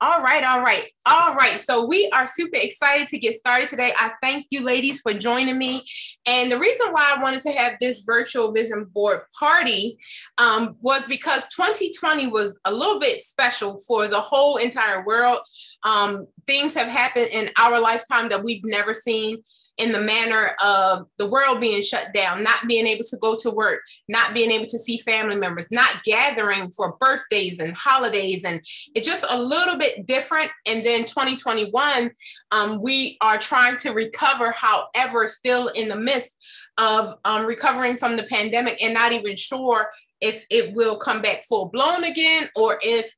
All right, all right, all right. So we are super excited to get started today. I thank you ladies for joining me. And the reason why I wanted to have this virtual vision board party was because 2020 was a little bit special for the whole entire world. Things have happened in our lifetime that we've never seen, in the manner of the world being shut down, not being able to go to work, not being able to see family members, not gathering for birthdays and holidays. And it's just a little bit different. And then 2021, we are trying to recover, however, still in the midst of recovering from the pandemic and not even sure if it will come back full blown again or if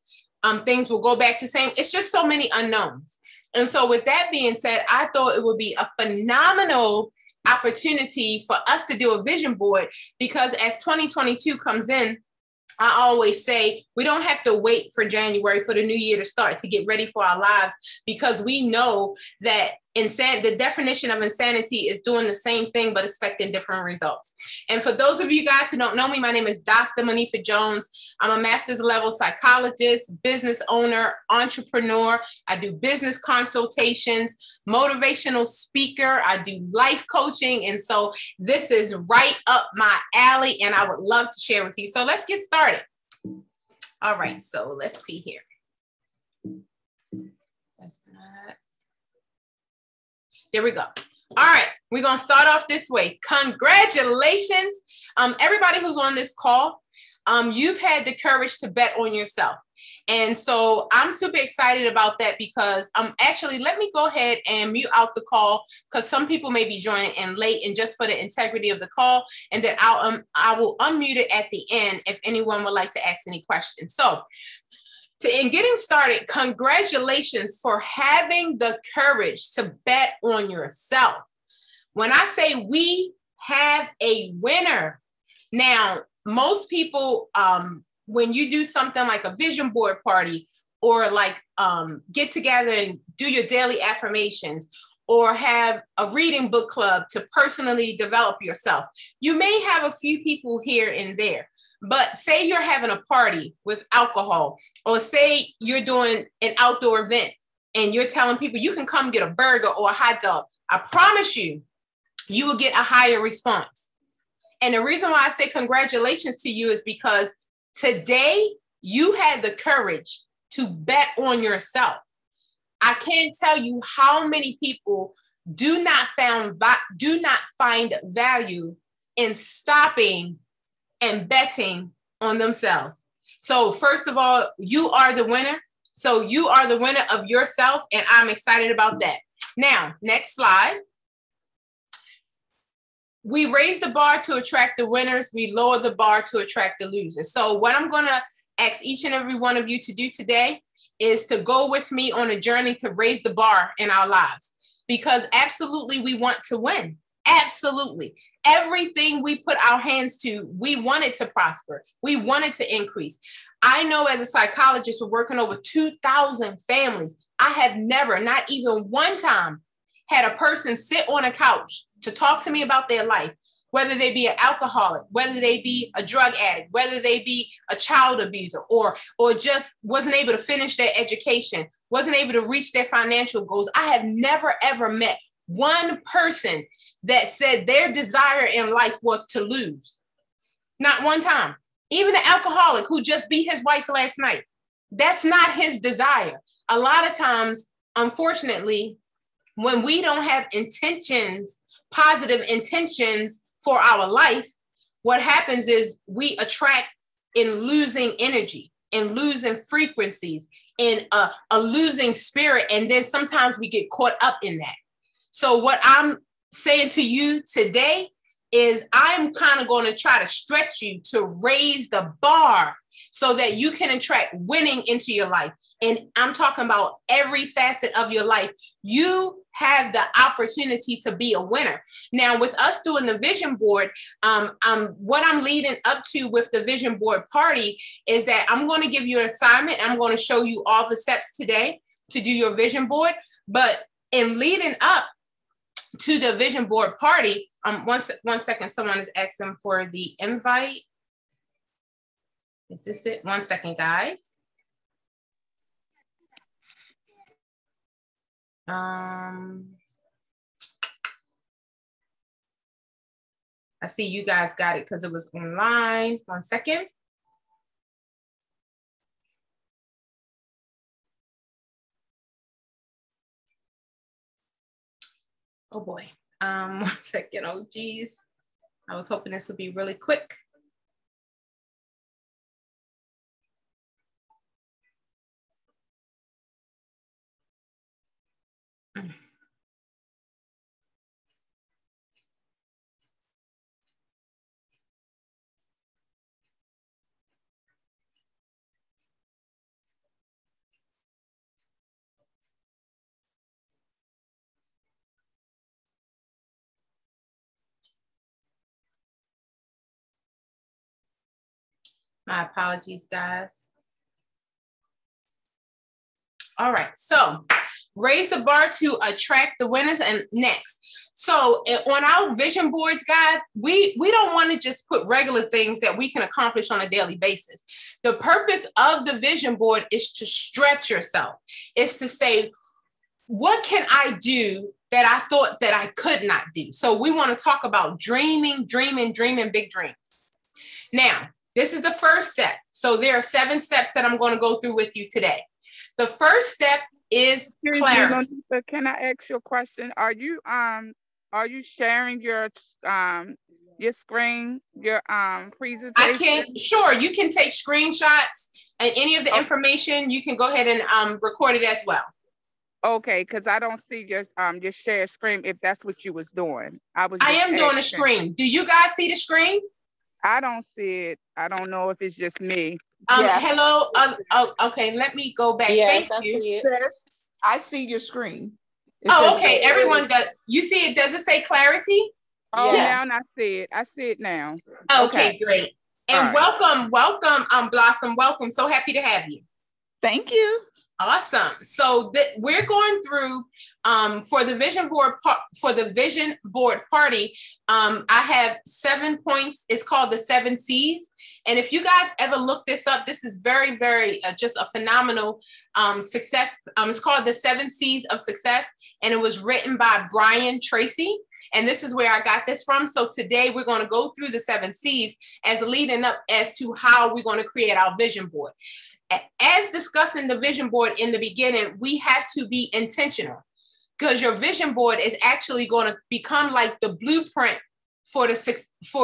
things will go back to same. It's just so many unknowns. And so with that being said, I thought it would be a phenomenal opportunity for us to do a vision board, because as 2022 comes in, I always say we don't have to wait for January for the new year to start to get ready for our lives, because we know that the definition of insanity is doing the same thing but expecting different results. And for those of you guys who don't know me, my name is DrMonifa Jones. I'm a master's level psychologist, business owner, entrepreneur. I do business consultations, motivational speaker. I do life coaching. And so this is right up my alley, and I would love to share with you. So let's get started. All right, so let's see here. That's not. There we go. All right, we're going to start off this way. Congratulations, everybody who's on this call. You've had the courage to bet on yourself. And so I'm super excited about that, because actually, let me go ahead and mute out the call, because some people may be joining in late, and just for the integrity of the call, and then I will unmute it at the end if anyone would like to ask any questions. So in getting started, congratulations for having the courage to bet on yourself. When I say we have a winner, now, most people, when you do something like a vision board party, or like get together and do your daily affirmations, or have a reading book club to personally develop yourself, you may have a few people here and there. But say you're having a party with alcohol, or say you're doing an outdoor event and you're telling people you can come get a burger or a hot dog. I promise you, you will get a higher response. And the reason why I say congratulations to you is because today you had the courage to bet on yourself. I can't tell you how many people do not find value in stopping and betting on themselves. So first of all, you are the winner. So you are the winner of yourself, and I'm excited about that. Now, next slide. We raise the bar to attract the winners. We lower the bar to attract the losers. So what I'm going to ask each and every one of you to do today is to go with me on a journey to raise the bar in our lives, because absolutely we want to win. Absolutely. Everything we put our hands to, we want it to prosper. We want it to increase. I know as a psychologist, we're working over 2,000 families. I have never, not even one time, had a person sit on a couch to talk to me about their life, whether they be an alcoholic, whether they be a drug addict, whether they be a child abuser, or just wasn't able to finish their education, wasn't able to reach their financial goals. I have never, ever met one person that said their desire in life was to lose. Not one time. Even an alcoholic who just beat his wife last night, that's not his desire. A lot of times, unfortunately, when we don't have intentions, positive intentions for our life, what happens is we attract in losing energy, in losing frequencies, in a losing spirit. And then sometimes we get caught up in that. So what I'm saying to you today is I'm kind of going to try to stretch you to raise the bar so that you can attract winning into your life. And I'm talking about every facet of your life. You have the opportunity to be a winner. Now, with us doing the vision board, what I'm leading up to with the vision board party is that I'm going to give you an assignment. I'm going to show you all the steps today to do your vision board. But in leading up to the vision board party, one second, someone is asking for the invite. Is this it? 1 second, guys. I see you guys got it because it was online. 1 second. Oh boy. 1 second. Oh geez. I was hoping this would be really quick. My apologies, guys. All right, so raise the bar to attract the winners. And next, so on our vision boards, guys, we don't want to just put regular things that we can accomplish on a daily basis. The purpose of the vision board is to stretch yourself. It's to say, what can I do that I thought that I could not do? So we want to talk about dreaming big dreams. Now, this is the first step. So there are 7 steps that I'm going to go through with you today. The first step is clarity. Monifa, can I ask you a question? Are you sharing your screen, your presentation? I can, sure. You can take screenshots and any of the information. You can go ahead and record it as well. Okay, because I don't see your share screen. If that's what you was doing, I am doing a screen. Do you guys see the screen? I don't see it. I don't know if it's just me. Yes. Hello. Okay, let me go back. Yes, Thank you. See it. I see your screen. Okay. Everyone does. You see it? Does it say clarity? Oh, yes. Now I see it. I see it now. Okay, great. And welcome, Blossom. Welcome. So happy to have you. Thank you. Awesome. So we're going through for the vision board party. I have 7 points. It's called the 7 C's. And if you guys ever look this up, this is very, very just a phenomenal success. It's called the 7 C's of Success, and it was written by Brian Tracy. And this is where I got this from. So today we're going to go through the 7 C's as leading up as to how we're going to create our vision board. As discussed in the vision board in the beginning, we have to be intentional, because your vision board is actually going to become like the blueprint for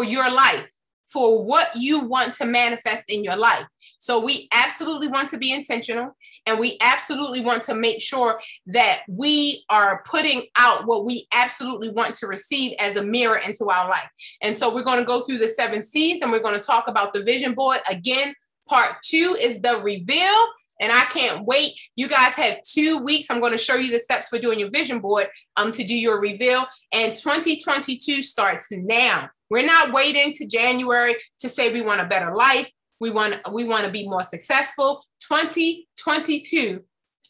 your life, for what you want to manifest in your life. So we absolutely want to be intentional, and we absolutely want to make sure that we are putting out what we absolutely want to receive as a mirror into our life. And so we're going to go through the 7 C's, and we're going to talk about the vision board again. Part 2 is the reveal, and I can't wait. You guys have 2 weeks. I'm going to show you the steps for doing your vision board to do your reveal, and 2022 starts now. We're not waiting to January to say we want a better life. We want to be more successful. 2022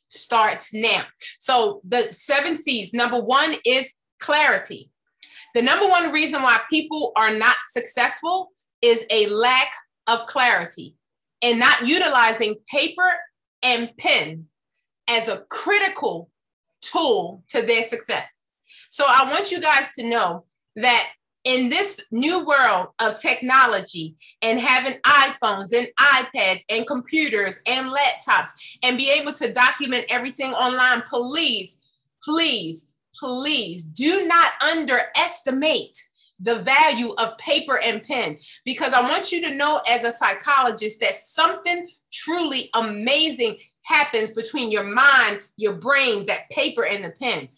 starts now. So the 7 C's, number 1 is clarity. The number 1 reason why people are not successful is a lack of clarity and not utilizing paper and pen as a critical tool to their success. So I want you guys to know that in this new world of technology and having iPhones and iPads and computers and laptops and be able to document everything online, please, please, please do not underestimate the value of paper and pen, because I want you to know as a psychologist that something truly amazing happens between your mind, your brain, that paper and the pen.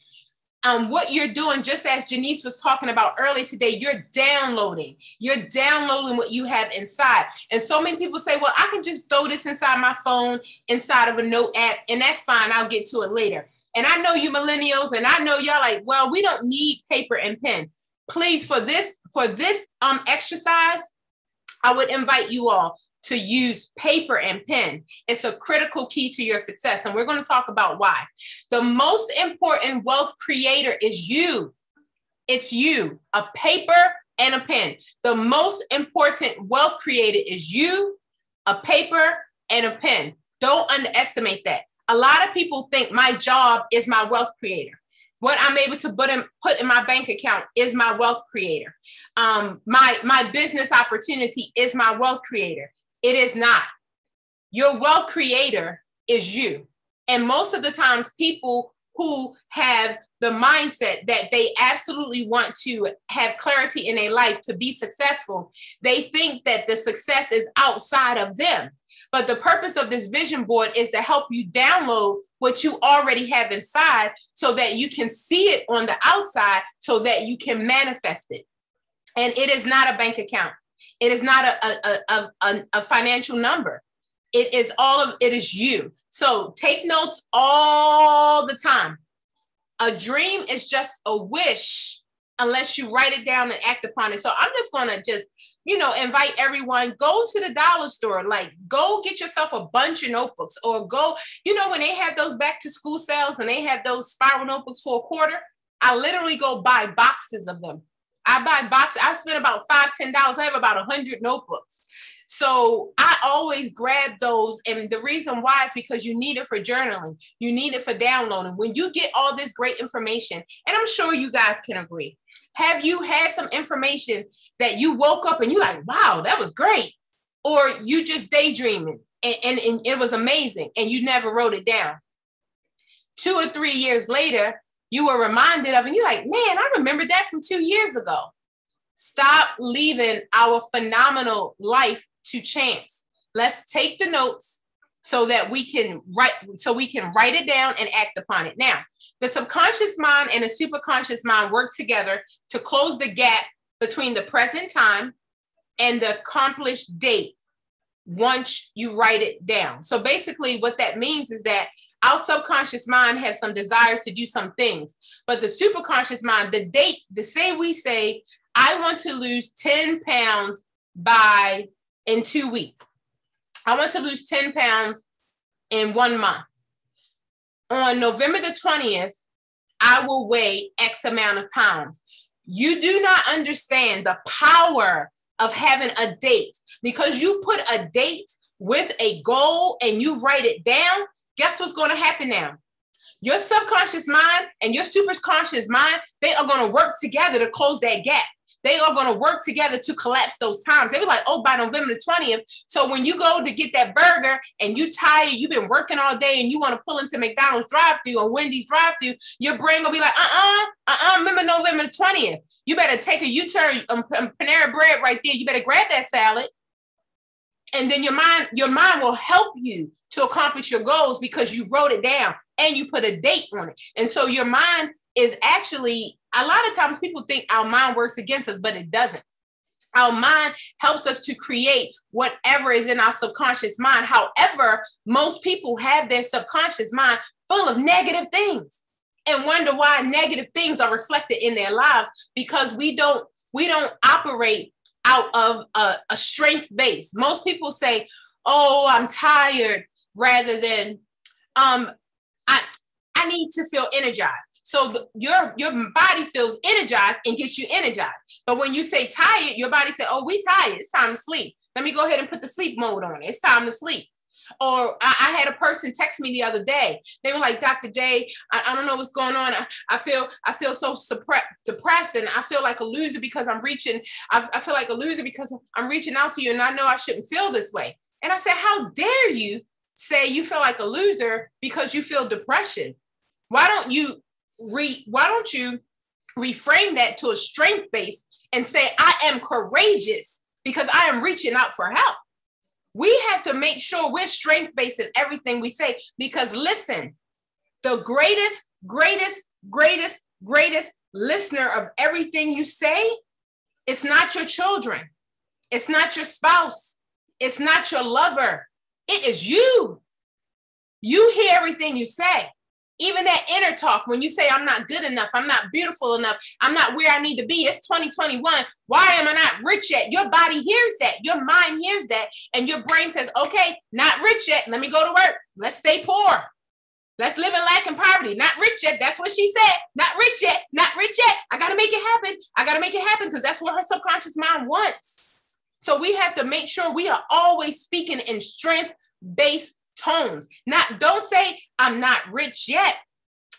What you're doing, just as Janice was talking about earlier today, you're downloading what you have inside. And so many people say, well, I can just throw this inside my phone, inside of a note app, and that's fine. I'll get to it later. And I know you millennials, and I know y'all like, well, we don't need paper and pen. Please, for this exercise, I would invite you all to use paper and pen. It's a critical key to your success, and we're going to talk about why. The most important wealth creator is you. It's you, a paper and a pen. The most important wealth creator is you, a paper and a pen. Don't underestimate that. A lot of people think my job is my wealth creator. What I'm able to put in my bank account is my wealth creator. My business opportunity is my wealth creator. It is not. Your wealth creator is you. And most of the times, people who have the mindset that they absolutely want to have clarity in their life to be successful, they think that the success is outside of them. But the purpose of this vision board is to help you download what you already have inside so that you can see it on the outside so that you can manifest it. And it is not a bank account. It is not a financial number. It is you. So take notes all the time. A dream is just a wish unless you write it down and act upon it. So I'm just going to invite everyone, go to the dollar store, like go get yourself a bunch of notebooks, or go, when they have those back to school sales and they have those spiral notebooks for $1, I literally go buy boxes of them. I buy boxes. I spend about $5, $10. I have about 100 notebooks. So I always grab those. And the reason why is because you need it for journaling. You need it for downloading. When you get all this great information, and I'm sure you guys can agree, have you had some information that you woke up and you're like, wow, that was great? Or you just daydreaming and it was amazing and you never wrote it down. 2 or 3 years later, you were reminded of, and you're like, man, I remember that from 2 years ago. Stop leaving our phenomenal life to chance. Let's take the notes so that we can write it down and act upon it. Now, the subconscious mind and the superconscious mind work together to close the gap between the present time and the accomplished date once you write it down. So basically what that means is that our subconscious mind has some desires to do some things, but the superconscious mind, we say, I want to lose 10 pounds in 2 weeks. I want to lose 10 pounds in 1 month. On November the 20th, I will weigh X amount of pounds. You do not understand the power of having a date, because you put a date with a goal and you write it down. Guess what's going to happen now? Your subconscious mind and your superconscious mind, they are going to work together to close that gap. They are going to work together to collapse those times. They be like, oh, by November the 20th. So when you go to get that burger and you tired, you've been working all day and you want to pull into McDonald's drive-thru or Wendy's drive-thru, your brain will be like, remember November the 20th. You better take a U-turn, Panera Bread right there. You better grab that salad. And then your mind will help you to accomplish your goals because you wrote it down and you put a date on it. And so your mind is actually, a lot of times people think our mind works against us, but it doesn't. Our mind helps us to create whatever is in our subconscious mind. However, most people have their subconscious mind full of negative things and wonder why negative things are reflected in their lives, because we don't operate out of a strength base. Most people say, oh, I'm tired, rather than I need to feel energized. So your body feels energized and gets you energized. But when you say tired, your body says, oh, we tired. It's time to sleep. Let me go ahead and put the sleep mode on. It's time to sleep. Or I had a person text me the other day. They were like, Dr. J, I don't know what's going on. I feel so depressed, and I feel like a loser because I feel like a loser because I'm reaching out to you, and I know I shouldn't feel this way. And I said, how dare you say you feel like a loser because you feel depression? Why don't you reframe that to a strength base and say, I am courageous because I am reaching out for help? We have to make sure we're strength-based in everything we say, because listen, the greatest listener of everything you say, it's not your children. It's not your spouse. It's not your lover. It is you. You hear everything you say. Even that inner talk, when you say, I'm not good enough, I'm not beautiful enough, I'm not where I need to be, it's 2021, why am I not rich yet? Your body hears that, your mind hears that, and your brain says, okay, not rich yet, let me go to work, let's stay poor. Let's live in lack and poverty. Not rich yet, that's what she said, not rich yet, not rich yet, I gotta make it happen, because that's what her subconscious mind wants. So we have to make sure we are always speaking in strength-based tones. Don't say I'm not rich yet.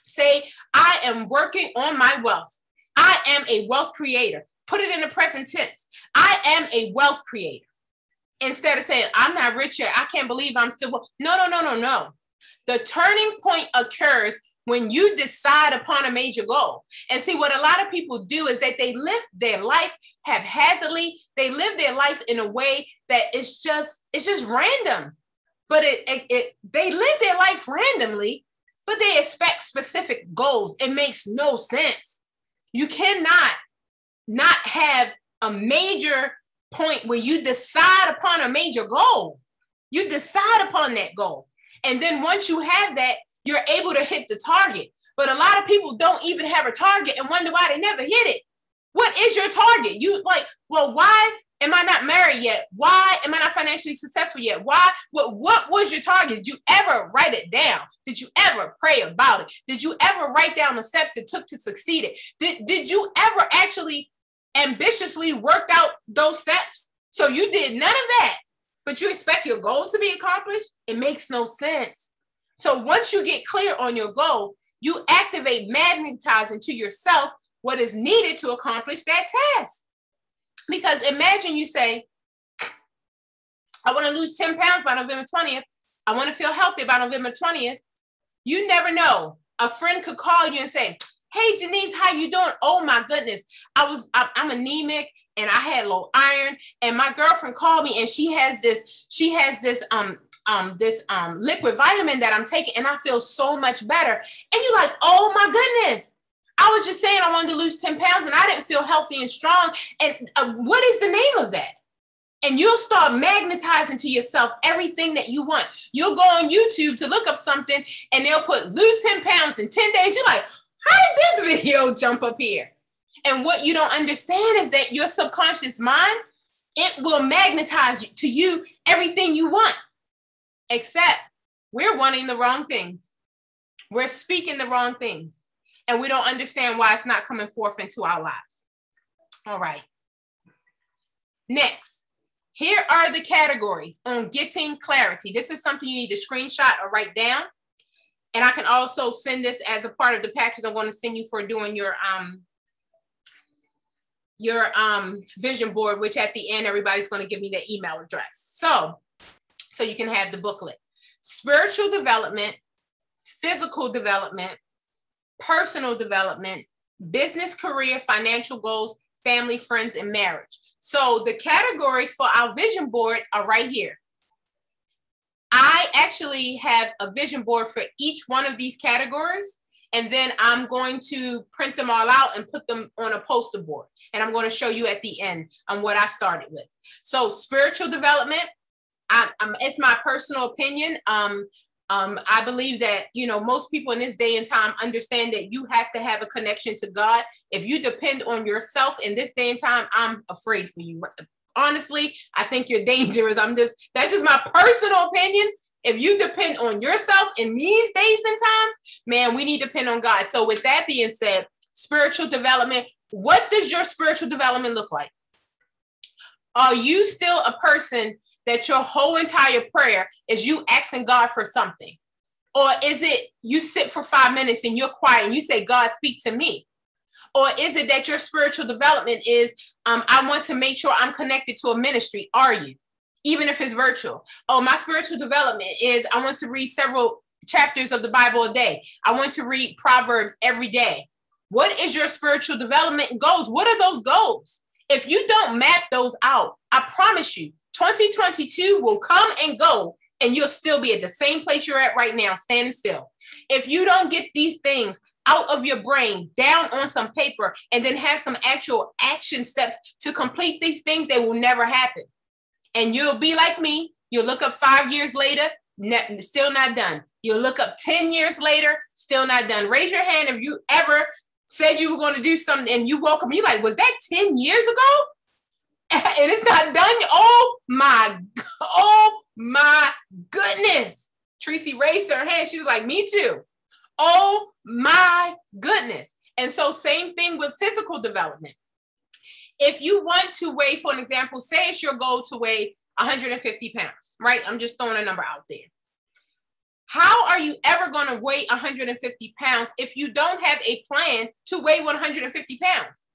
Say I am working on my wealth. I am a wealth creator. Put it in the present tense. I am a wealth creator. Instead of saying I'm not rich yet. I can't believe I'm still. No. The turning point occurs when you decide upon a major goal. And see, what a lot of people do is that they live their life haphazardly. They live their life in a way that it's just random. But they live their life randomly, but they expect specific goals. It makes no sense. You cannot not have a major point where you decide upon a major goal. You decide upon that goal. And then once you have that, you're able to hit the target. But a lot of people don't even have a target and wonder why they never hit it. What is your target? You like, well, why am I not married yet? Why am I not financially successful yet? Why? What was your target? Did you ever write it down? Did you ever pray about it? Did you ever write down the steps it took to succeed it? Did you ever actually ambitiously work out those steps? So you did none of that, but you expect your goal to be accomplished? It makes no sense. So once you get clear on your goal, you activate, magnetize into yourself what is needed to accomplish that task. Because imagine you say, I want to lose 10 pounds by November 20th. I want to feel healthy by November 20th. You never know. A friend could call you and say, hey, Janice, how you doing? Oh my goodness. I'm anemic and I had low iron, and my girlfriend called me and she has this liquid vitamin that I'm taking and I feel so much better. And you're like, oh my goodness. I was just saying I wanted to lose 10 pounds and I didn't feel healthy and strong. And what is the name of that? And you'll start magnetizing to yourself everything that you want. You'll go on YouTube to look up something and they'll put lose 10 pounds in 10 days. You're like, how did this video jump up here? And what you don't understand is that your subconscious mind, it will magnetize to you everything you want. Except we're wanting the wrong things. We're speaking the wrong things. And we don't understand why it's not coming forth into our lives. All right. Next, here are the categories on getting clarity. This is something you need to screenshot or write down. And I can also send this as a part of the package I'm going to send you for doing your vision board, which at the end, everybody's going to give me their email address. So you can have the booklet. Spiritual development, physical development, personal development, business, career, financial goals, family, friends, and marriage. So the categories for our vision board are right here. I actually have a vision board for each one of these categories, and then I'm going to print them all out and put them on a poster board. And I'm going to show you at the end on what I started with. So spiritual development, it's my personal opinion. I believe that, most people in this day and time understand that you have to have a connection to God. If you depend on yourself in this day and time, I'm afraid for you. Honestly, I think you're dangerous. That's just my personal opinion. If you depend on yourself in these days and times, man, we need to depend on God. So with that being said, spiritual development, what does your spiritual development look like? Are you still a person that your whole entire prayer is you asking God for something? Or is it you sit for 5 minutes and you're quiet and you say, God, speak to me? Or is it that your spiritual development is, I want to make sure I'm connected to a ministry? Are you? Even if it's virtual. Oh, my spiritual development is I want to read several chapters of the Bible a day. I want to read Proverbs every day. What is your spiritual development goals? What are those goals? If you don't map those out, I promise you, 2022 will come and go, and you'll still be at the same place you're at right now, standing still. If you don't get these things out of your brain, down on some paper, and then have some actual action steps to complete these things, they will never happen. And you'll be like me. You'll look up 5 years later, still not done. You'll look up 10 years later, still not done. Raise your hand if you ever said you were going to do something and you woke up and you're like, was that 10 years ago? And it's not done. Oh my goodness. Tracy raised her hand. She was like, me too. Oh my goodness. And so same thing with physical development. If you want to weigh, for an example, say it's your goal to weigh 150 pounds, right? I'm just throwing a number out there. How are you ever going to weigh 150 pounds if you don't have a plan to weigh 150 pounds?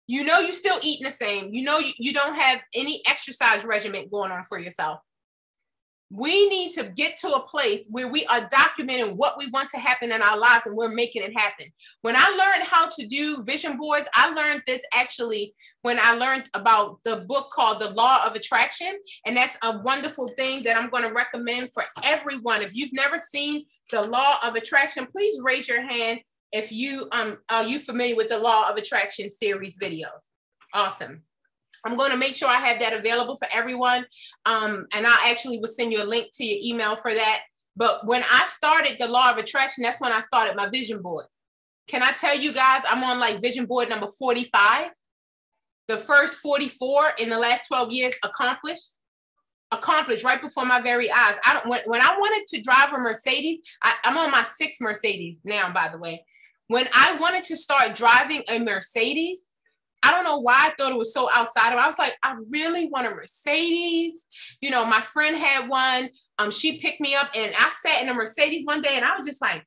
You know, you're still eating the same. You know, you don't have any exercise regimen going on for yourself. We need to get to a place where we are documenting what we want to happen in our lives and we're making it happen. When I learned how to do vision boards, I learned this actually when I learned about the book called The Law of Attraction. And that's a wonderful thing that I'm going to recommend for everyone. If you've never seen The Law of Attraction, please raise your hand if you are you familiar with the Law of Attraction series videos. Awesome. I'm going to make sure I have that available for everyone. And I actually will send you a link to your email for that. But when I started the Law of Attraction, that's when I started my vision board. Can I tell you guys, I'm on like vision board number 45. The first 44 in the last 12 years accomplished right before my very eyes. When I wanted to drive a Mercedes, I'm on my 6th Mercedes now, by the way. When I wanted to start driving a Mercedes, I don't know why I thought it was so outside of it. I was like, I really want a Mercedes. You know, my friend had one. She picked me up and I sat in a Mercedes one day and I was just like,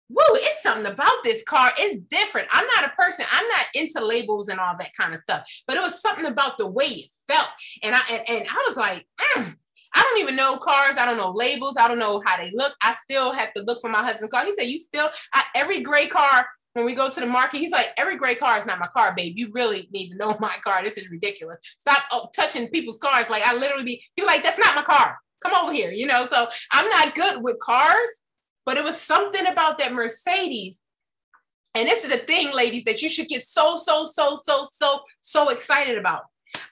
whoa, it's something about this car. It's different. I'm not a person. I'm not into labels and all that kind of stuff. But it was something about the way it felt. And I was like, I don't even know cars. I don't know labels. I don't know how they look. I still have to look for my husband's car. He said, every gray car, when we go to the market, he's like, every gray car is not my car, babe. You really need to know my car. This is ridiculous. Stop touching people's cars. Like I literally you're like, that's not my car. Come over here. You know, so I'm not good with cars, but it was something about that Mercedes. And this is the thing, ladies, that you should get so excited about.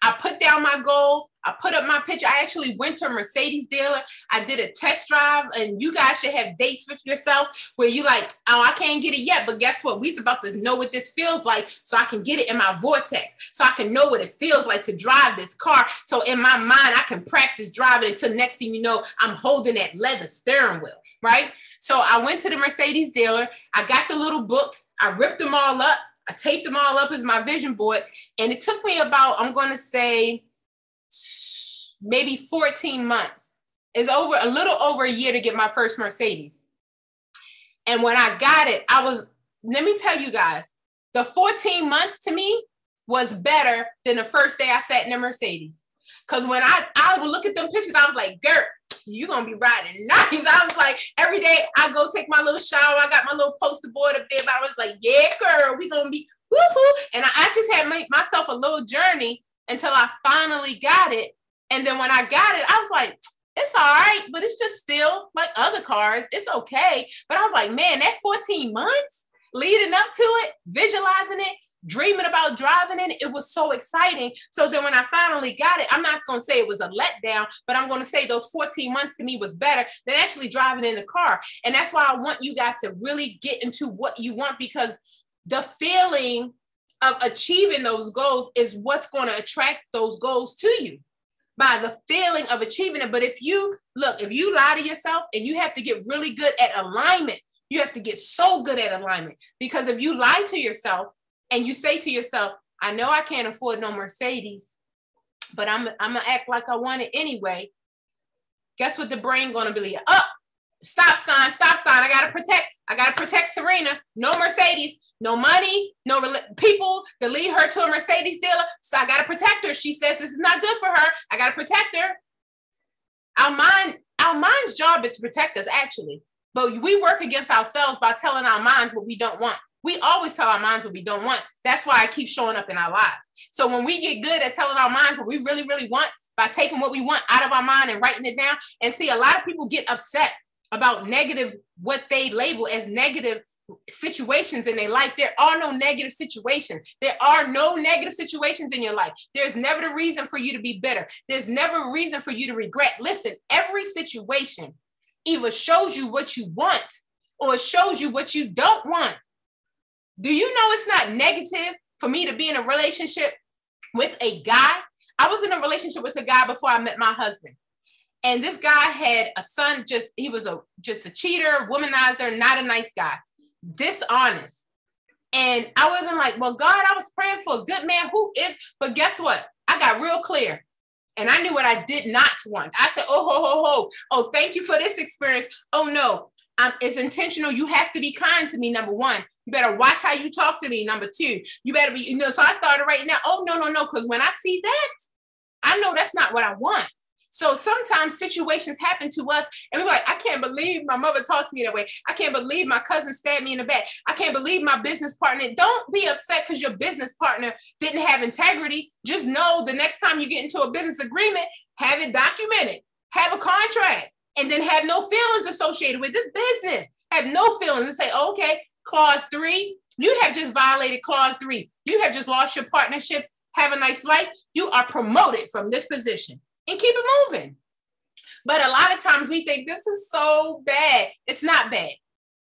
I put down my goal. I put up my picture. I actually went to a Mercedes dealer. I did a test drive, and you guys should have dates with yourself where you like, oh, I can't get it yet, but guess what? We's about to know what this feels like so I can get it in my vortex, so I can know what it feels like to drive this car. So in my mind, I can practice driving until next thing you know, I'm holding that leather steering wheel, right? So I went to the Mercedes dealer. I got the little books. I ripped them all up. I taped them all up as my vision board. And it took me about, I'm going to say, maybe 14 months. It's a little over a year to get my first Mercedes. And when I got it, let me tell you guys, the 14 months to me was better than the first day I sat in a Mercedes. Because when I would look at them pictures, I was like, Gert, you're going to be riding nice. I was like, every day I go take my little shower. I got my little poster board up there, but I was like, yeah, girl, we're going to be woo-hoo. And I just had myself a little journey until I finally got it. And then when I got it, I was like, it's all right, but it's just still like other cars. It's okay. But I was like, man, that 14 months leading up to it, visualizing it, dreaming about driving it, it was so exciting. So then when I finally got it, I'm not going to say it was a letdown, but I'm going to say those 14 months to me was better than actually driving in the car. And that's why I want you guys to really get into what you want, because the feeling of achieving those goals is what's going to attract those goals to you, by the feeling of achieving it. But if you lie to yourself, and you have to get really good at alignment, you have to get so good at alignment, because if you lie to yourself and you say to yourself, I know I can't afford no Mercedes, but I'm gonna act like I want it anyway. Guess what the brain gonna believe? Oh, stop sign. I gotta protect Serena. No Mercedes, no money, no people to lead her to a Mercedes dealer. So I gotta protect her. She says this is not good for her. I gotta protect her. Our mind's job is to protect us, actually. But we work against ourselves by telling our minds what we don't want. We always tell our minds what we don't want. That's why it keeps showing up in our lives. So when we get good at telling our minds what we really, really want, by taking what we want out of our mind and writing it down, and see, a lot of people get upset about negative, what they label as negative situations in their life. There are no negative situations. There are no negative situations in your life. There's never the reason for you to be bitter. There's never a reason for you to regret. Listen, every situation either shows you what you want or shows you what you don't want. Do you know it's not negative for me to be in a relationship with a guy? I was in a relationship with a guy before I met my husband. And this guy had a son, he was just a cheater, womanizer, not a nice guy, dishonest. And I would have been like, well, God, I was praying for a good man who is, but guess what? I got real clear. And I knew what I did not want. I said, oh, ho, ho, ho. Oh, thank you for this experience. Oh, no, it's intentional. You have to be kind to me, number one. You better watch how you talk to me, number two. You better be, so I started writing down, oh, no, no, no. Because when I see that, I know that's not what I want. So sometimes situations happen to us and we're like, I can't believe my mother talked to me that way. I can't believe my cousin stabbed me in the back. I can't believe my business partner. Don't be upset because your business partner didn't have integrity. Just know the next time you get into a business agreement, have it documented, have a contract, and then have no feelings associated with this business. Have no feelings and say, okay, clause 3, you have just violated clause 3. You have just lost your partnership. Have a nice life. You are promoted from this position. And keep it moving. But a lot of times we think this is so bad. It's not bad.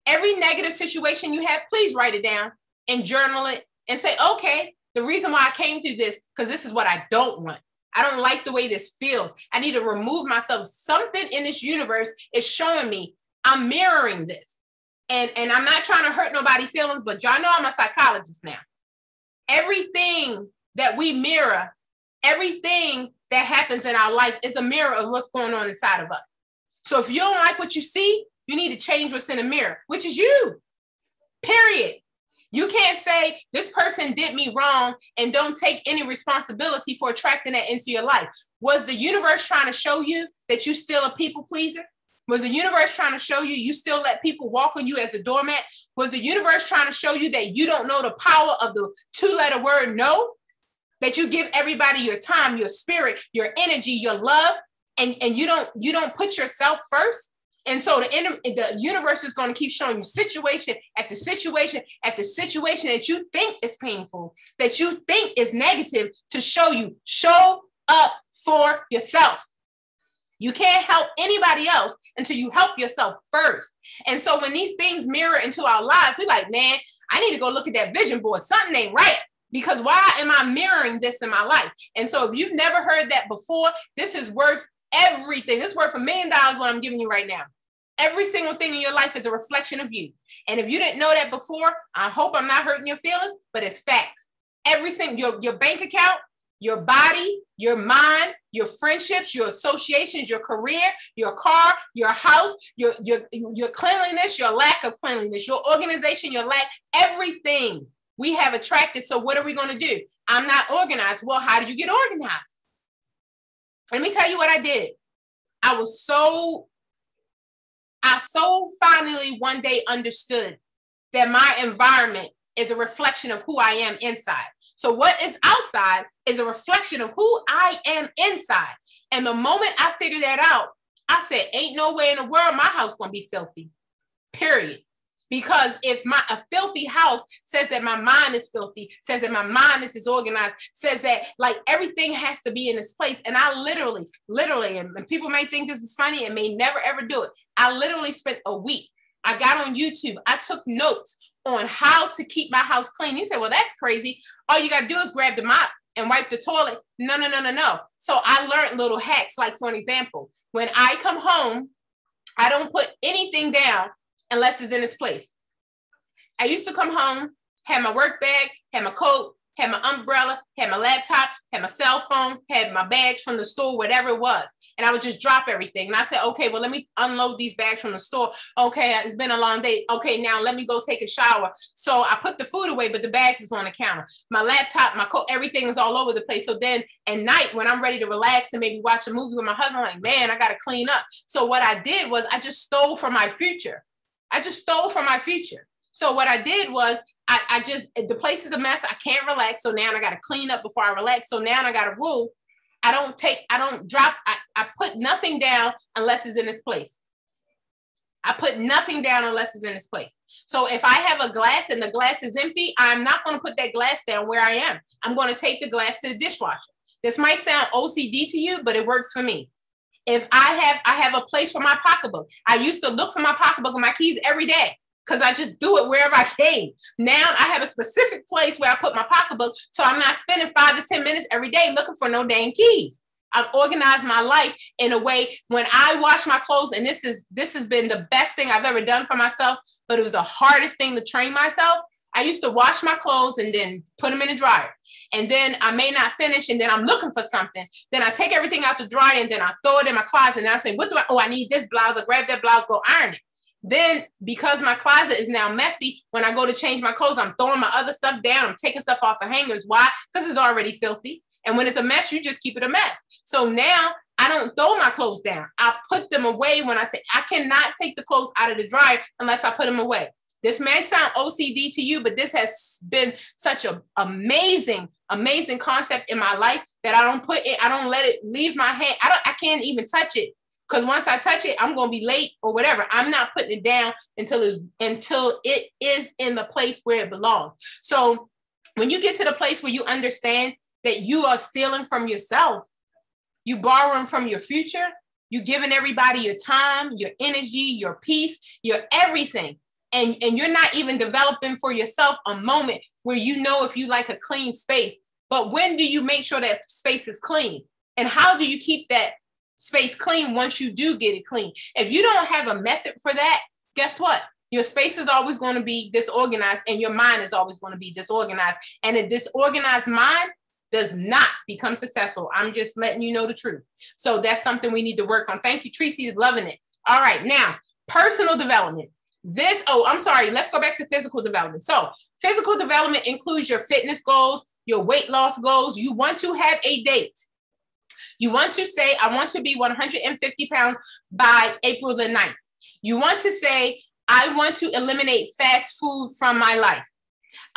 Every negative situation you have, please write it down and journal it and say, okay, the reason why I came through this, because this is what I don't want. I don't like the way this feels. I need to remove myself. Something in this universe is showing me I'm mirroring this. And I'm not trying to hurt nobody's feelings, but y'all know I'm a psychologist now. Everything that we mirror, everything that happens in our life is a mirror of what's going on inside of us. So if you don't like what you see, you need to change what's in the mirror, which is you, period. You can't say this person did me wrong and don't take any responsibility for attracting that into your life. Was the universe trying to show you that you still a people pleaser? Was the universe trying to show you you still let people walk on you as a doormat? Was the universe trying to show you that you don't know the power of the 2-letter word no? That you give everybody your time, your spirit, your energy, your love, and you don't put yourself first. And so the universe is going to keep showing you situation after situation after situation that you think is painful, that you think is negative, to show you, show up for yourself. You can't help anybody else until you help yourself first. And so when these things mirror into our lives, we're like, man, I need to go look at that vision board. Something ain't right. Because why am I mirroring this in my life? And so if you've never heard that before, this is worth everything. This is worth $1 million what I'm giving you right now. Every single thing in your life is a reflection of you. And if you didn't know that before, I hope I'm not hurting your feelings, but it's facts. Every single, your bank account, your body, your mind, your friendships, your associations, your career, your car, your house, your cleanliness, your lack of cleanliness, your organization, your lack, everything we have attracted. So what are we going to do? I'm not organized. Well, how do you get organized? Let me tell you what I did. I so finally one day understood that my environment is a reflection of who I am inside. So what is outside is a reflection of who I am inside. And the moment I figured that out, I said, ain't no way in the world my house going to be filthy, period. Because if a filthy house says that my mind is filthy, says that my mind is disorganized, says that like everything has to be in its place. And I literally, and people may think this is funny and may never ever do it. I literally spent a week. I got on YouTube. I took notes on how to keep my house clean. You say, well, that's crazy. All you got to do is grab the mop and wipe the toilet. No. So I learned little hacks. Like for an example, when I come home, I don't put anything down unless it's in its place. I used to come home, had my work bag, had my coat, had my umbrella, had my laptop, had my cell phone, had my bags from the store, whatever it was. And I would just drop everything. And I said, okay, well, let me unload these bags from the store. Okay, it's been a long day. Okay, now let me go take a shower. So I put the food away, but the bags is on the counter. My laptop, my coat, everything is all over the place. So then at night when I'm ready to relax and maybe watch a movie with my husband, I'm like, man, I got to clean up. So what I did was I just stole from my future. So what I did was I just, the place is a mess. I can't relax. So now I got to clean up before I relax. So now I got a rule. I put nothing down unless it's in its place. So if I have a glass and the glass is empty, I'm not going to put that glass down where I am. I'm going to take the glass to the dishwasher. This might sound OCD to you, but it works for me. If I have a place for my pocketbook. I used to look for my pocketbook and my keys every day because I just do it wherever I came. Now I have a specific place where I put my pocketbook, so I'm not spending 5 to 10 minutes every day looking for no dang keys. I've organized my life in a way when I wash my clothes, and this has been the best thing I've ever done for myself, but it was the hardest thing to train myself. I used to wash my clothes and then put them in the dryer. And then I may not finish, and then I'm looking for something. Then I take everything out the dryer, and then I throw it in my closet. And I say, what do I, oh, I need this blouse. I grab that blouse, go iron it. Then because my closet is now messy, when I go to change my clothes, I'm throwing my other stuff down. I'm taking stuff off of hangers. Why? Because it's already filthy. And when it's a mess, you just keep it a mess. So now I don't throw my clothes down. I put them away. When I say I cannot take the clothes out of the dryer unless I put them away. This may sound OCD to you, but this has been such an amazing concept in my life that I don't put it, I don't let it leave my hand. I can't even touch it, because once I touch it, I'm going to be late or whatever. I'm not putting it down until it is in the place where it belongs. So when you get to the place where you understand that you are stealing from yourself, you borrowing from your future, you giving everybody your time, your energy, your peace, your everything. And you're not even developing for yourself a moment where you know if you like a clean space. But when do you make sure that space is clean? And how do you keep that space clean once you do get it clean? If you don't have a method for that, guess what? Your space is always going to be disorganized, and your mind is always going to be disorganized. And a disorganized mind does not become successful. I'm just letting you know the truth. So that's something we need to work on. Thank you, Tracy is loving it. All right, now, personal development. Let's go back to physical development. So physical development includes your fitness goals, your weight loss goals. You want to have a date. You want to say, I want to be 150 pounds by April the 9th. You want to say, I want to eliminate fast food from my life.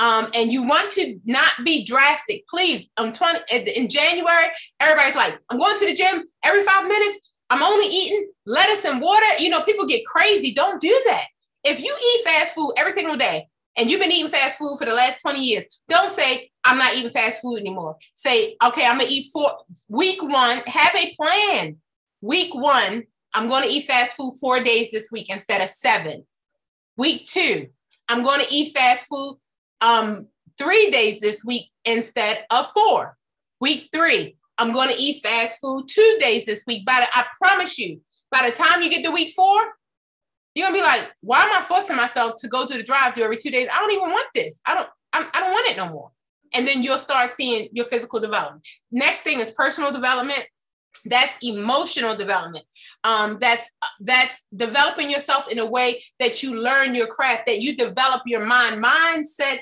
And you want to not be drastic. Please, in January, everybody's like, I'm going to the gym every 5 minutes. I'm only eating lettuce and water. You know, people get crazy. Don't do that. If you eat fast food every single day, and you've been eating fast food for the last 20 years, don't say, I'm not eating fast food anymore. Say, okay, I'm going to eat week 1, have a plan. Week 1, I'm going to eat fast food 4 days this week instead of 7. Week 2, I'm going to eat fast food 3 days this week instead of 4. Week 3, I'm going to eat fast food 2 days this week. I promise you, by the time you get to week 4, you're gonna be like, why am I forcing myself to go to the drive-thru every 2 days? I don't even want this. I don't want it no more. And then you'll start seeing your physical development. Next thing is personal development. That's emotional development. That's developing yourself in a way that you learn your craft, that you develop your mind. Mindset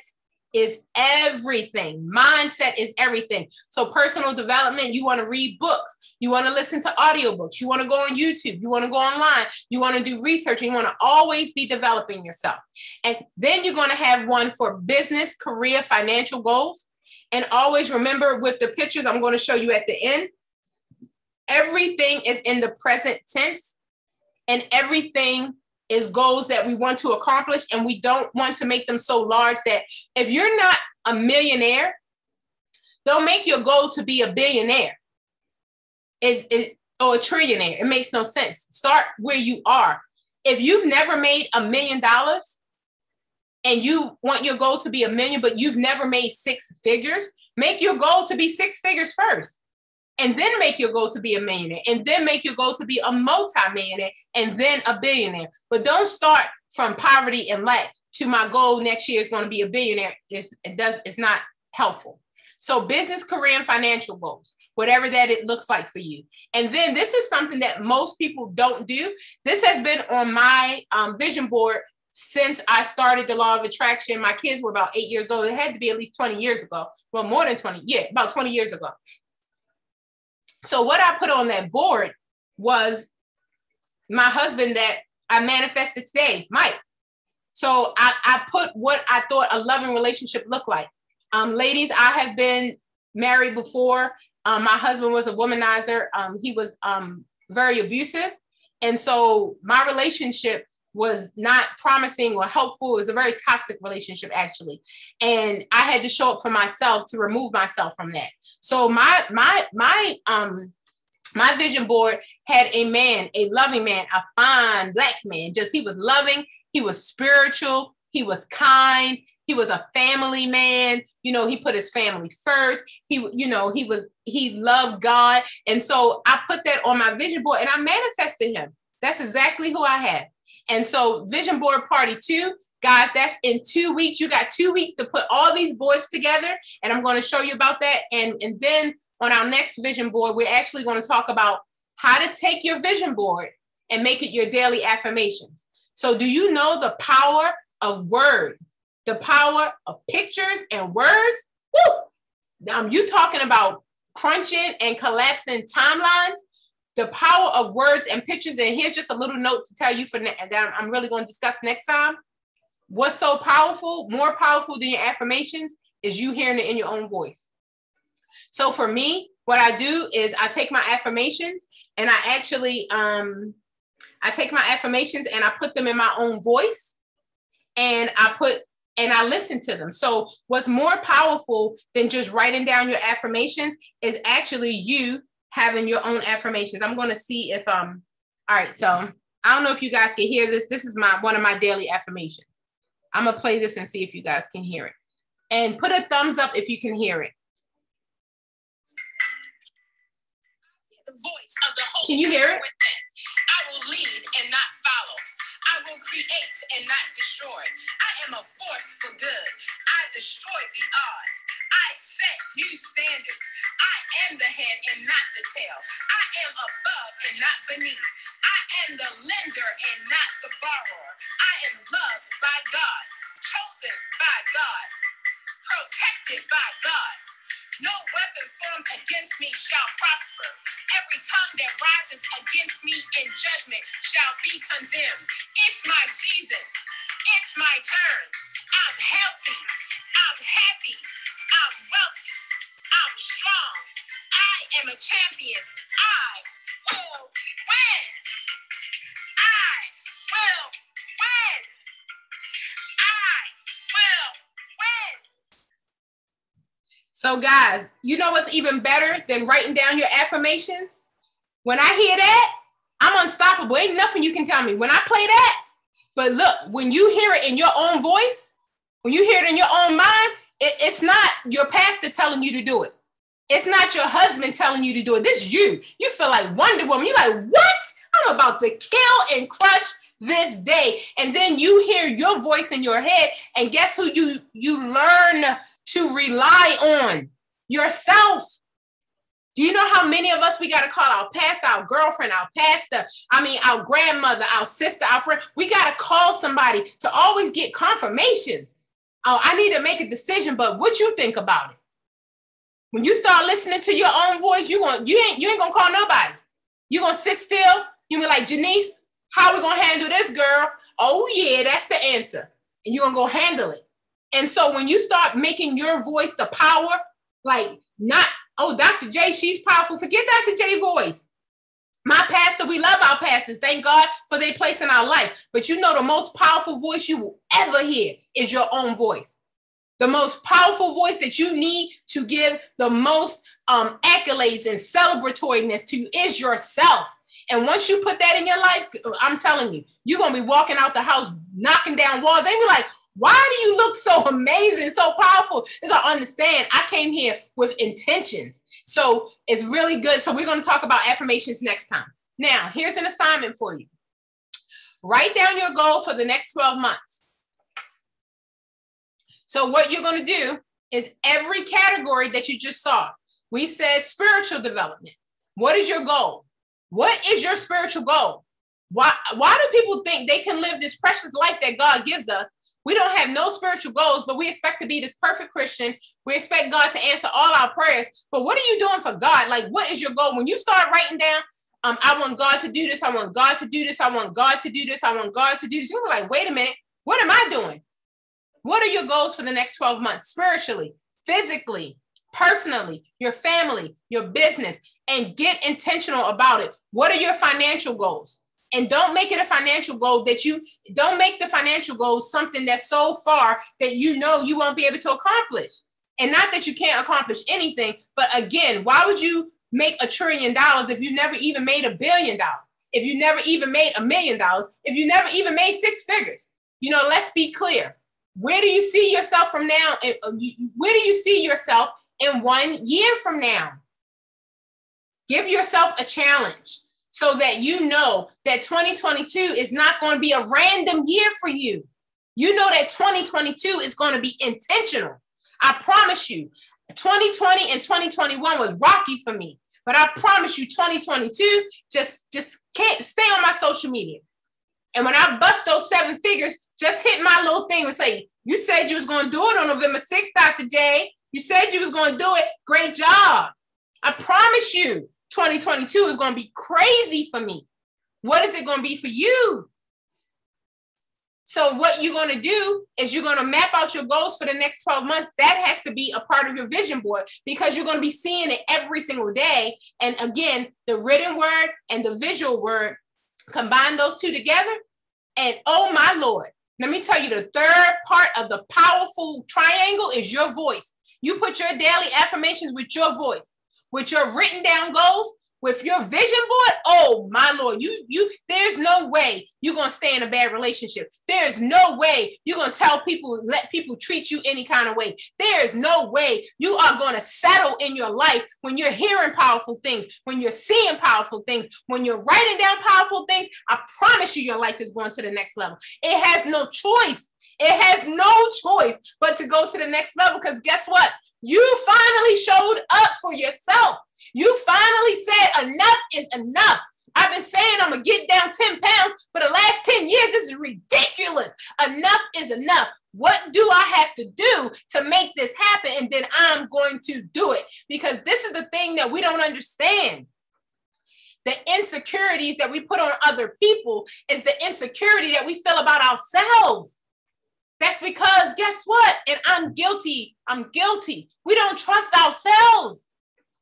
is everything. Mindset is everything. So personal development, you want to read books. You want to listen to audiobooks. You want to go on YouTube. You want to go online. You want to do research. And you want to always be developing yourself. And then you're going to have one for business, career, financial goals. And always remember, with the pictures I'm going to show you at the end, everything is in the present tense, and everything is goals that we want to accomplish, and we don't want to make them so large that if you're not a millionaire, don't make your goal to be a billionaire or a trillionaire. It makes no sense. Start where you are. If you've never made $1 million and you want your goal to be $1 million, but you've never made 6 figures, make your goal to be 6 figures first. And then make your goal to be a millionaire, and then make your goal to be a multi-millionaire, and then a billionaire. But don't start from poverty and lack to my goal next year is going to be a billionaire. It's not helpful. So business, career, and financial goals, whatever that it looks like for you. And then this is something that most people don't do. This has been on my vision board since I started the law of attraction. My kids were about 8 years old. It had to be at least 20 years ago. Well, more than 20. Yeah, about 20 years ago. So what I put on that board was my husband that I manifested today, Mike. So I put what I thought a loving relationship looked like. Ladies, I have been married before. My husband was a womanizer. He was very abusive. And so my relationship was not promising or helpful. It was a very toxic relationship, actually. And I had to show up for myself to remove myself from that. So my vision board had a man, a loving man, a fine Black man. He was loving. He was spiritual. He was kind. He was a family man. You know, he put his family first. He loved God. And so I put that on my vision board and I manifested him. That's exactly who I have. And so vision board party 2 Guys, that's in 2 weeks. You got 2 weeks to put all these boards together, and I'm going to show you about that. And then on our next vision board, we're actually going to talk about how to take your vision board and make it your daily affirmations. So do you know the power of words, the power of pictures and words? Woo! You talking about crunching and collapsing timelines, the power of words and pictures. And here's just a little note to tell you that I'm really going to discuss next time. What's so powerful, more powerful than your affirmations, is you hearing it in your own voice. So for me, what I do is I take my affirmations and I actually, I put them in my own voice, and I listen to them. So what's more powerful than just writing down your affirmations is actually you having your own affirmations. I'm going to see if, all right. So I don't know if you guys can hear this. This is one of my daily affirmations. I'm going to play this and see if you guys can hear it. And put a thumbs up if you can hear it. The voice of the Holy Can you hear it? Within. I will lead and not follow. I will create and not destroy. I am a force for good. I destroy the odds. I set new standards. I am the head and not the tail. I am above and not beneath. I am the lender and not the borrower. I am loved by God, chosen by God, protected by God. No weapon formed against me shall prosper. Every tongue that rises against me in judgment shall be condemned. It's my season. It's my turn. I'm healthy. I'm happy. I'm wealthy. I'm strong. I am a champion. I will win. I will win. I will win. So guys, you know what's even better than writing down your affirmations? When I hear that, I'm unstoppable. Ain't nothing you can tell me. When I play that, but look, when you hear it in your own voice, when you hear it in your own mind, it's not your pastor telling you to do it. It's not your husband telling you to do it. This is you. You feel like Wonder Woman. You're like, what? I'm about to kill and crush this day. And then you hear your voice in your head, and guess who you learn to rely on? Yourself. Do you know how many of us we got to call our pastor, our girlfriend, our pastor, our grandmother, our sister, our friend? We got to call somebody to always get confirmations. Oh, I need to make a decision, but what you think about it? When you start listening to your own voice, you ain't gonna call nobody. You're gonna sit still. You be like, Janice, how we gonna handle this, girl? Oh yeah, that's the answer. And you're gonna go handle it. And so when you start making your voice the power, like not, oh, Dr. J, she's powerful. Forget Dr. J voice. My pastor, we love our pastors. Thank God for their place in our life. But you know the most powerful voice you will ever hear is your own voice. The most powerful voice that you need to give the most accolades and celebratoriness to is yourself. And once you put that in your life, I'm telling you, you're going to be walking out the house, knocking down walls. They be like, why do you look so amazing, so powerful? Because I understand I came here with intentions. So it's really good. So we're going to talk about affirmations next time. Now, here's an assignment for you. Write down your goal for the next 12 months. So what you're going to do is every category that you just saw. We said spiritual development. What is your goal? What is your spiritual goal? Why do people think they can live this precious life that God gives us? We don't have no spiritual goals, but we expect to be this perfect Christian. We expect God to answer all our prayers. But what are you doing for God? Like, what is your goal? When you start writing down, I want God to do this. I want God to do this. I want God to do this. I want God to do this. You're like, wait a minute. What am I doing? What are your goals for the next 12 months? Spiritually, physically, personally, your family, your business, and get intentional about it. What are your financial goals? And don't make it a financial goal don't make the financial goal something that's so far that you know you won't be able to accomplish. And not that you can't accomplish anything, but again, why would you make $1 trillion if you never even made $1 billion? If you never even made $1 million? If you never even made 6 figures? You know, let's be clear. Where do you see yourself from now? Where do you see yourself in 1 year from now? Give yourself a challenge so that you know that 2022 is not going to be a random year for you. You know that 2022 is going to be intentional. I promise you, 2020 and 2021 was rocky for me. But I promise you, 2022, just can't stay on my social media. And when I bust those 7 figures, just hit my little thing and say, you said you was going to do it on November 6th, Dr. J. You said you was going to do it. Great job. I promise you, 2022 is going to be crazy for me. What is it going to be for you? So what you're going to do is you're going to map out your goals for the next 12 months. That has to be a part of your vision board because you're going to be seeing it every single day. And again, the written word and the visual word, combine those two together. And oh my Lord, let me tell you, the third part of the powerful triangle is your voice. You put your daily affirmations with your voice, with your written down goals, with your vision board. Oh my Lord, there's no way you're going to stay in a bad relationship. There's no way you're going to let people treat you any kind of way. There's no way you are going to settle in your life when you're hearing powerful things, when you're seeing powerful things, when you're writing down powerful things. I promise you, your life is going to the next level. It has no choice. It has no choice but to go to the next level because guess what? You finally showed up for yourself. You finally said enough is enough. I've been saying I'm going to get down 10 pounds for the last 10 years. This is ridiculous. Enough is enough. What do I have to do to make this happen? And then I'm going to do it because this is the thing that we don't understand. The insecurities that we put on other people is the insecurity that we feel about ourselves. That's because guess what? And I'm guilty. We don't trust ourselves.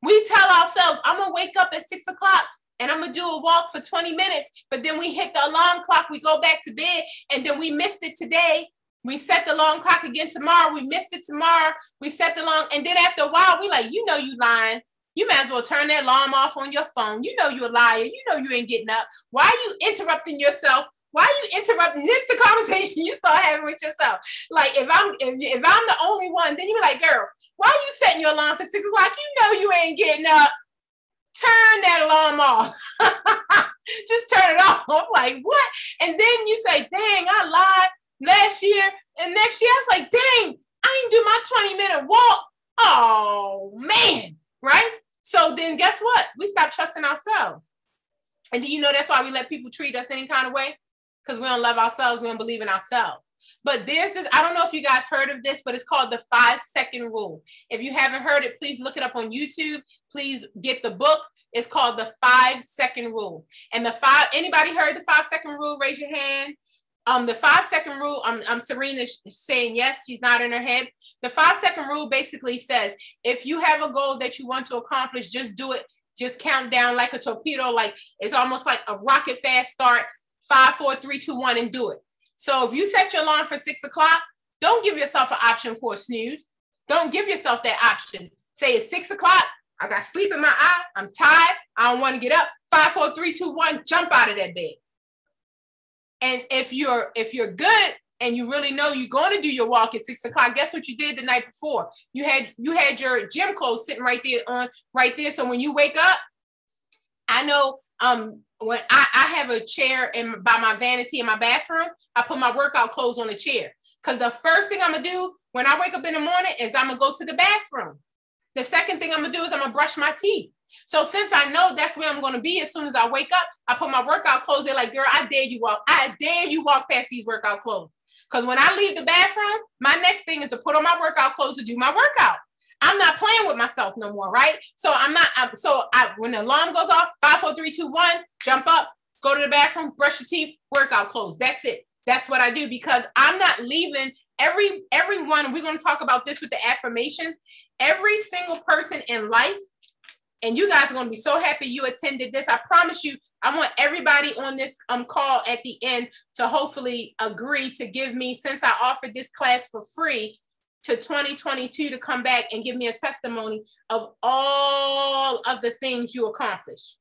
We tell ourselves, I'm going to wake up at 6 o'clock and I'm going to do a walk for 20 minutes. But then we hit the alarm clock. We go back to bed and then we missed it today. We set the alarm clock again tomorrow. We missed it tomorrow. We set the alarm. And then after a while, we like, you know, you lying. You might as well turn that alarm off on your phone. You know, you're a liar. You know, you ain't getting up. Why are you interrupting yourself? Why are you interrupting this the conversation you start having with yourself? Like if I'm the only one, then you be like, girl, why are you setting your alarm for 6 o'clock? You know you ain't getting up. Turn that alarm off. Just turn it off. I'm like, what? And then you say, dang, I lied last year. And next year I was like, dang, I ain't do my 20-minute walk. Oh man, right? So then guess what? We stop trusting ourselves. And do you know that's why we let people treat us any kind of way? Because we don't love ourselves. We don't believe in ourselves. But there's this, I don't know if you guys heard of this, but it's called the 5-second rule. If you haven't heard it, please look it up on YouTube. Please get the book. It's called the 5-second rule. And anybody heard the 5-second rule? Raise your hand. The 5-second rule, Serena saying yes, she's nodding her head. The 5-second rule basically says, if you have a goal that you want to accomplish, just do it. Just count down like a torpedo, like it's almost like a rocket fast start. 5, 4, 3, 2, 1, and do it. So if you set your alarm for 6 o'clock, don't give yourself an option for a snooze. Don't give yourself that option. Say it's 6 o'clock. I got sleep in my eye. I'm tired. I don't want to get up. 5, 4, 3, 2, 1, jump out of that bed. And if you're good and you really know you're going to do your walk at 6 o'clock, guess what you did the night before? You had your gym clothes sitting right there. So when you wake up, I know when I have a chair by my vanity in my bathroom, I put my workout clothes on the chair. Because the first thing I'm going to do when I wake up in the morning is I'm going to go to the bathroom. The second thing I'm going to do is I'm going to brush my teeth. So since I know that's where I'm going to be as soon as I wake up, I put my workout clothes there like, girl, I dare you walk past these workout clothes. Because when I leave the bathroom, my next thing is to put on my workout clothes to do my workout. I'm not playing with myself no more, right? So when the alarm goes off, 5, 4, 3, 2, 1, jump up, go to the bathroom, brush your teeth, workout clothes. That's it. That's what I do because I'm not leaving everyone. We're going to talk about this with the affirmations. Every single person in life, and you guys are going to be so happy you attended this. I promise you, I want everybody on this call at the end to hopefully agree to give me, since I offered this class for free, to 2022 to come back and give me a testimony of all of the things you accomplished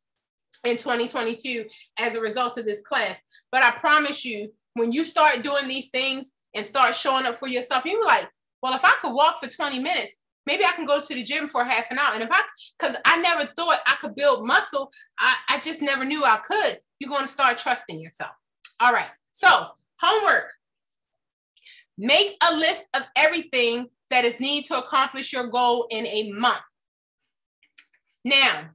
in 2022 as a result of this class. But I promise you, when you start doing these things and start showing up for yourself, you're like, well, if I could walk for 20 minutes, maybe I can go to the gym for half an hour. And because I never thought I could build muscle, I just never knew I could. You're going to start trusting yourself. All right. So homework. Make a list of everything that is needed to accomplish your goal in a month. Now,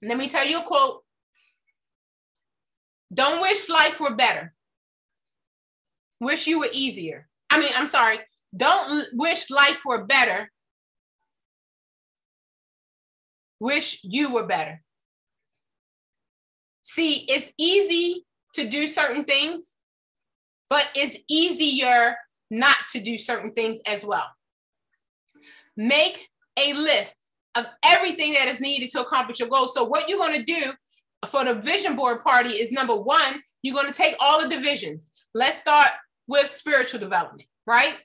let me tell you a quote. Don't wish life were better. Wish you were easier. I'm sorry. Don't wish life were better. Wish you were better. See, it's easy to do certain things, but it's easier not to do certain things as well. Make a list of everything that is needed to accomplish your goal. So what you're going to do for the vision board party is, number one, you're going to take all the divisions. Let's start with spiritual development, right?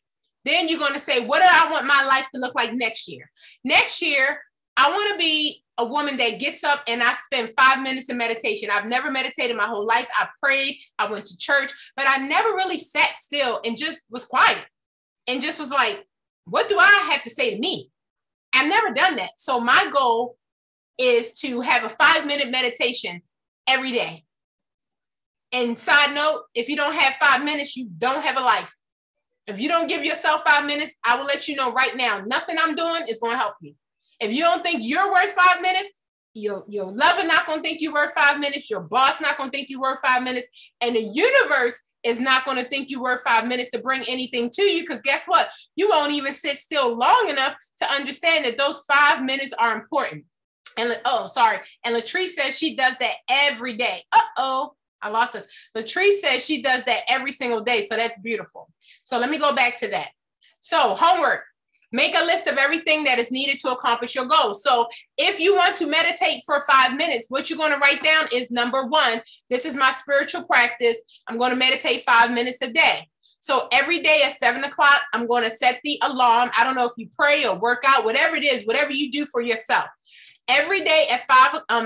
Then you're going to say, what do I want my life to look like next year? Next year, I want to be a woman that gets up and I spend 5 minutes in meditation. I've never meditated my whole life. I prayed, I went to church, but I never really sat still and just was quiet and just was like, what do I have to say to me? I've never done that. So my goal is to have a 5-minute meditation every day. And side note, if you don't have 5 minutes, you don't have a life. If you don't give yourself 5 minutes, I will let you know right now, nothing I'm doing is going to help you. If you don't think you're worth 5 minutes, your lover not going to think you're worth 5 minutes. Your boss not going to think you're worth 5 minutes. And the universe is not going to think you're worth 5 minutes to bring anything to you. Because guess what? You won't even sit still long enough to understand that those 5 minutes are important. And And Latrice says she does that every day. I lost this. Latrice says she does that every single day. So that's beautiful. So let me go back to that. So homework. Make a list of everything that is needed to accomplish your goal. So if you want to meditate for 5 minutes, what you're going to write down is, number one, this is my spiritual practice. I'm going to meditate 5 minutes a day. So every day at 7 o'clock, I'm going to set the alarm. I don't know if you pray or work out, whatever it is, whatever you do for yourself. Every day at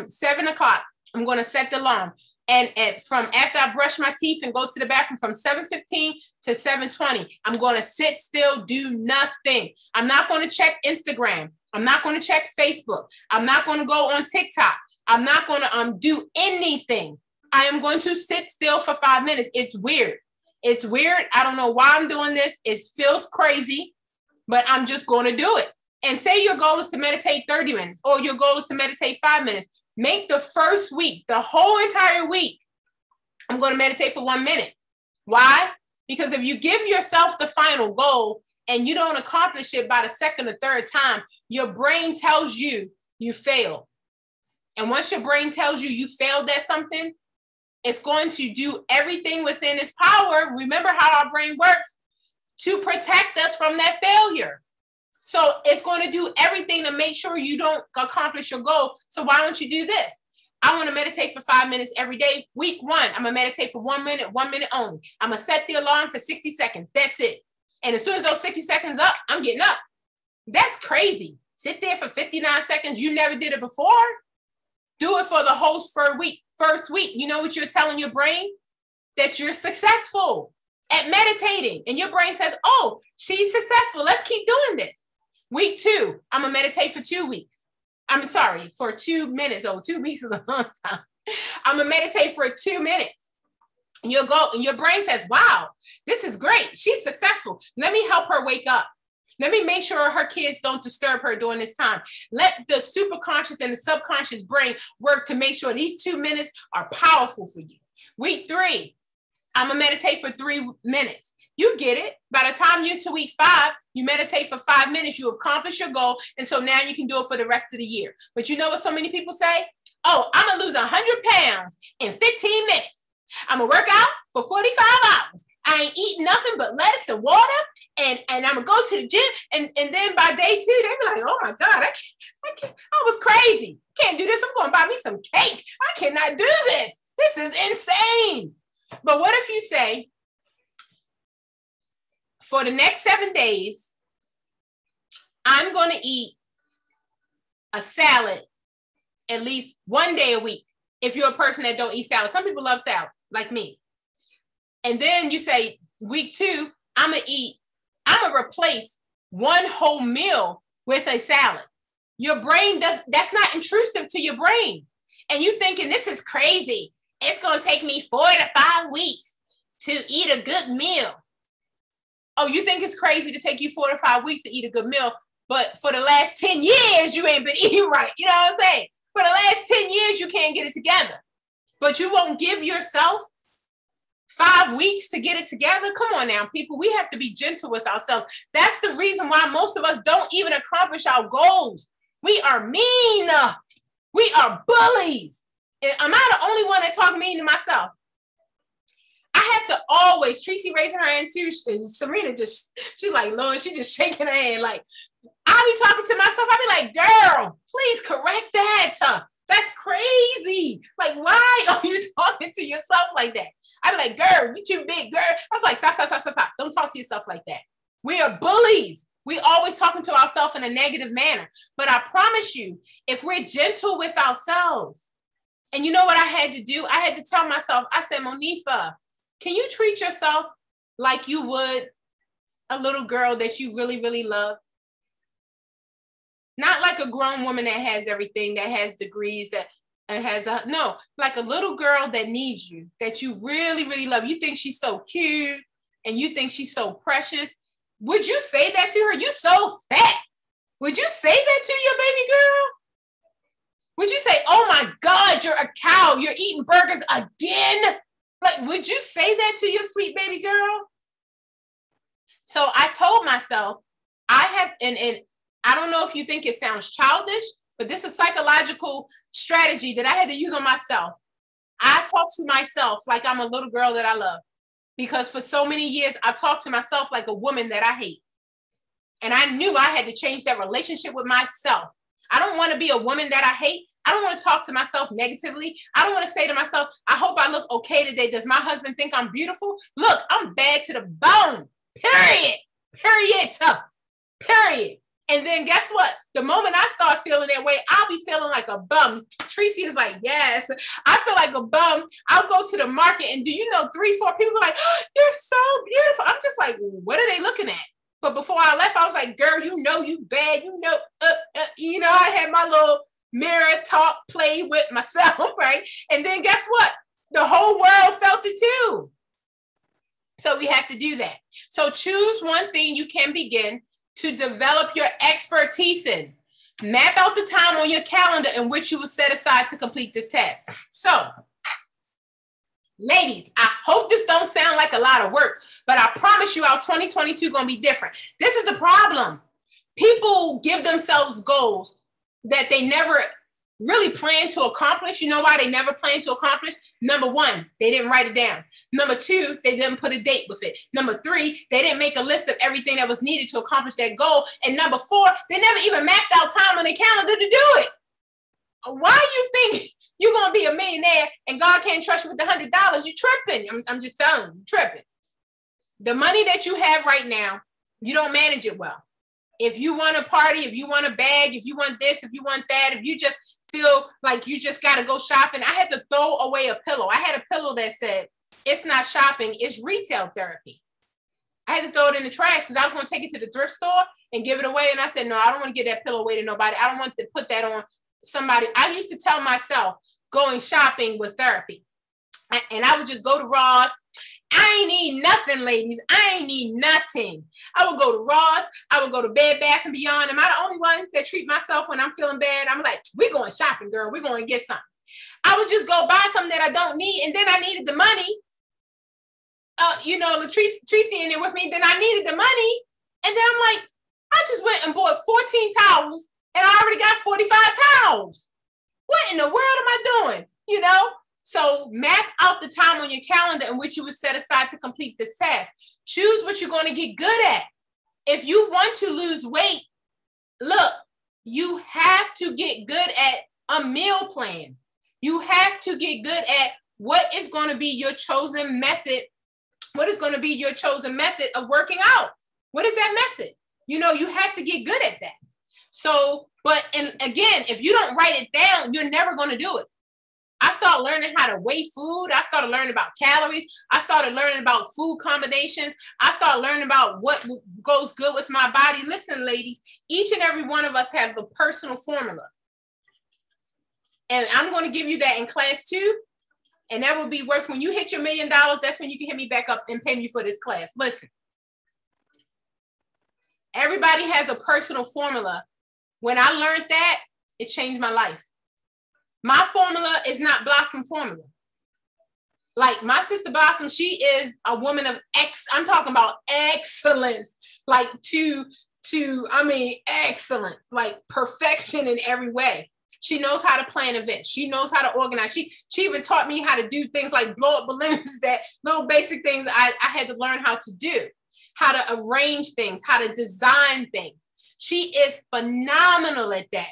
7 o'clock, I'm going to set the alarm. And from after I brush my teeth and go to the bathroom from 7:15 to 7:20, I'm going to sit still, do nothing. I'm not going to check Instagram. I'm not going to check Facebook. I'm not going to go on TikTok. I'm not going to do anything. I am going to sit still for 5 minutes. It's weird. It's weird. I don't know why I'm doing this. It feels crazy, but I'm just going to do it. And say your goal is to meditate 30 minutes or your goal is to meditate 5 minutes. Make the first week, the whole entire week, I'm going to meditate for 1 minute. Why? Because if you give yourself the final goal and you don't accomplish it by the second or third time, your brain tells you you failed. And once your brain tells you you failed at something, it's going to do everything within its power. Remember how our brain works, to protect us from that failure. So it's going to do everything to make sure you don't accomplish your goal. So why don't you do this? I want to meditate for 5 minutes every day. Week 1, I'm going to meditate for 1 minute, 1 minute only. I'm going to set the alarm for 60 seconds. That's it. And as soon as those 60 seconds up, I'm getting up. That's crazy. Sit there for 59 seconds. You never did it before. Do it for the whole first week. You know what you're telling your brain? That you're successful at meditating. And your brain says, oh, she's successful. Let's keep doing this. Week 2, I'm going to meditate for 2 weeks. For 2 minutes. 2 weeks is a long time. I'm going to meditate for 2 minutes. And you'll go, and your brain says, wow, this is great. She's successful. Let me help her wake up. Let me make sure her kids don't disturb her during this time. Let the superconscious and the subconscious brain work to make sure these 2 minutes are powerful for you. Week 3, I'm going to meditate for 3 minutes. You get it. By the time you're to week 5, you meditate for 5 minutes, you accomplish your goal. And so now you can do it for the rest of the year. But you know what so many people say? Oh, I'm going to lose 100 pounds in 15 minutes. I'm going to work out for 45 hours. I ain't eating nothing but lettuce and water. And I'm going to go to the gym. And then by day 2, they be like, oh my God, I was crazy. Can't do this. I'm going to buy me some cake. I cannot do this. This is insane. But what if you say, for the next 7 days, I'm going to eat a salad at least 1 day a week. If you're a person that don't eat salad, some people love salads like me. And then you say week 2, I'm going to replace 1 whole meal with a salad. Your brain that's not intrusive to your brain. And you thinking this is crazy. It's going to take me 4 to 5 weeks to eat a good meal. Oh, you think it's crazy to take you 4 to 5 weeks to eat a good meal, but for the last 10 years, you ain't been eating right. You know what I'm saying? For the last 10 years, you can't get it together. But you won't give yourself 5 weeks to get it together? Come on now, people. We have to be gentle with ourselves. That's the reason why most of us don't even accomplish our goals. We are mean. We are bullies. And am I the only one that talk mean to myself? I have to always, Tracy raising her hand too, and Serena she's like, Lord, she just shaking her head. Like, I be talking to myself. I be like, girl, please correct that. That's crazy. Like, why are you talking to yourself like that? I be like, girl, you too big, girl. I was like, stop. Don't talk to yourself like that. We are bullies. We always talking to ourselves in a negative manner. But I promise you, if we're gentle with ourselves, and you know what I had to do? I had to tell myself, I said, Monifa, can you treat yourself like you would a little girl that you really, really love? Not like a grown woman that has everything, that has degrees, that has no, like a little girl that needs you, that you really, really love. You think she's so cute and you think she's so precious. Would you say that to her? You so fat. Would you say that to your baby girl? Would you say, oh my God, you're a cow. You're eating burgers again? Like, would you say that to your sweet baby girl? So I told myself, and I don't know if you think it sounds childish, but this is a psychological strategy that I had to use on myself. I talk to myself like I'm a little girl that I love, because for so many years, I've talked to myself like a woman that I hate. And I knew I had to change that relationship with myself. I don't want to be a woman that I hate. I don't want to talk to myself negatively. I don't want to say to myself, I hope I look okay today. Does my husband think I'm beautiful? Look, I'm bad to the bone. Period. And then guess what? The moment I start feeling that way, I'll be feeling like a bum. Tracy is like, yes, I feel like a bum. I'll go to the market and do you know 3, 4 people are like, oh, you're so beautiful. I'm just like, what are they looking at? But before I left, I was like, girl, you know you bad. You know, I had my little mirror talk, play with myself, right? And then guess what? The whole world felt it too. So we have to do that. So choose one thing you can begin to develop your expertise in. Map out the time on your calendar in which you will set aside to complete this task. So, ladies, I hope this don't sound like a lot of work, but I promise you our 2022 gonna be different. This is the problem. People give themselves goals that they never really plan to accomplish. You know why they never plan to accomplish? Number 1, they didn't write it down. Number 2, they didn't put a date with it. Number 3, they didn't make a list of everything that was needed to accomplish that goal. And number 4, they never even mapped out time on their calendar to do it. Why you think you're going to be a millionaire and God can't trust you with the $100? You're tripping. I'm just telling you, you're tripping. The money that you have right now, you don't manage it well. If you want a party, if you want a bag, if you want this, if you want that, if you just feel like you just got to go shopping, I had to throw away a pillow. I had a pillow that said, it's not shopping, it's retail therapy. I had to throw it in the trash because I was going to take it to the thrift store and give it away. And I said, no, I don't want to give that pillow away to nobody. I don't want to put that on somebody. I used to tell myself going shopping was therapy. And I would just go to Ross. I ain't need nothing, ladies. I ain't need nothing. I would go to Ross. I would go to Bed Bath & Beyond. Am I the only one that treat myself when I'm feeling bad? I'm like, we're going shopping, girl. We're going to get something. I would just go buy something that I don't need. And then I needed the money. Tracy in there with me. Then I needed the money. And then I'm like, I just went and bought 14 towels. And I already got 45 towels. What in the world am I doing? You know? So map out the time on your calendar in which you would set aside to complete this task. Choose what you're going to get good at. If you want to lose weight, look, you have to get good at a meal plan. You have to get good at what is going to be your chosen method. What is going to be your chosen method of working out? What is that method? You know, you have to get good at that. So, and again, if you don't write it down, you're never going to do it. I started learning how to weigh food. I started learning about calories. I started learning about food combinations. I started learning about what goes good with my body. Listen, ladies, each and every one of us have a personal formula. And I'm going to give you that in class 2. And that will be worth, when you hit your $1 million, that's when you can hit me back up and pay me for this class. Listen, Everybody has a personal formula. When I learned that, it changed my life. My formula is not Blossom formula. Like my sister Blossom, she is a woman of I'm talking about excellence, like excellence, like perfection in every way. She knows how to plan events. She knows how to organize. She even taught me how to do things like blow up balloons, that little basic things I had to learn how to do, how to arrange things, how to design things. She is phenomenal at that.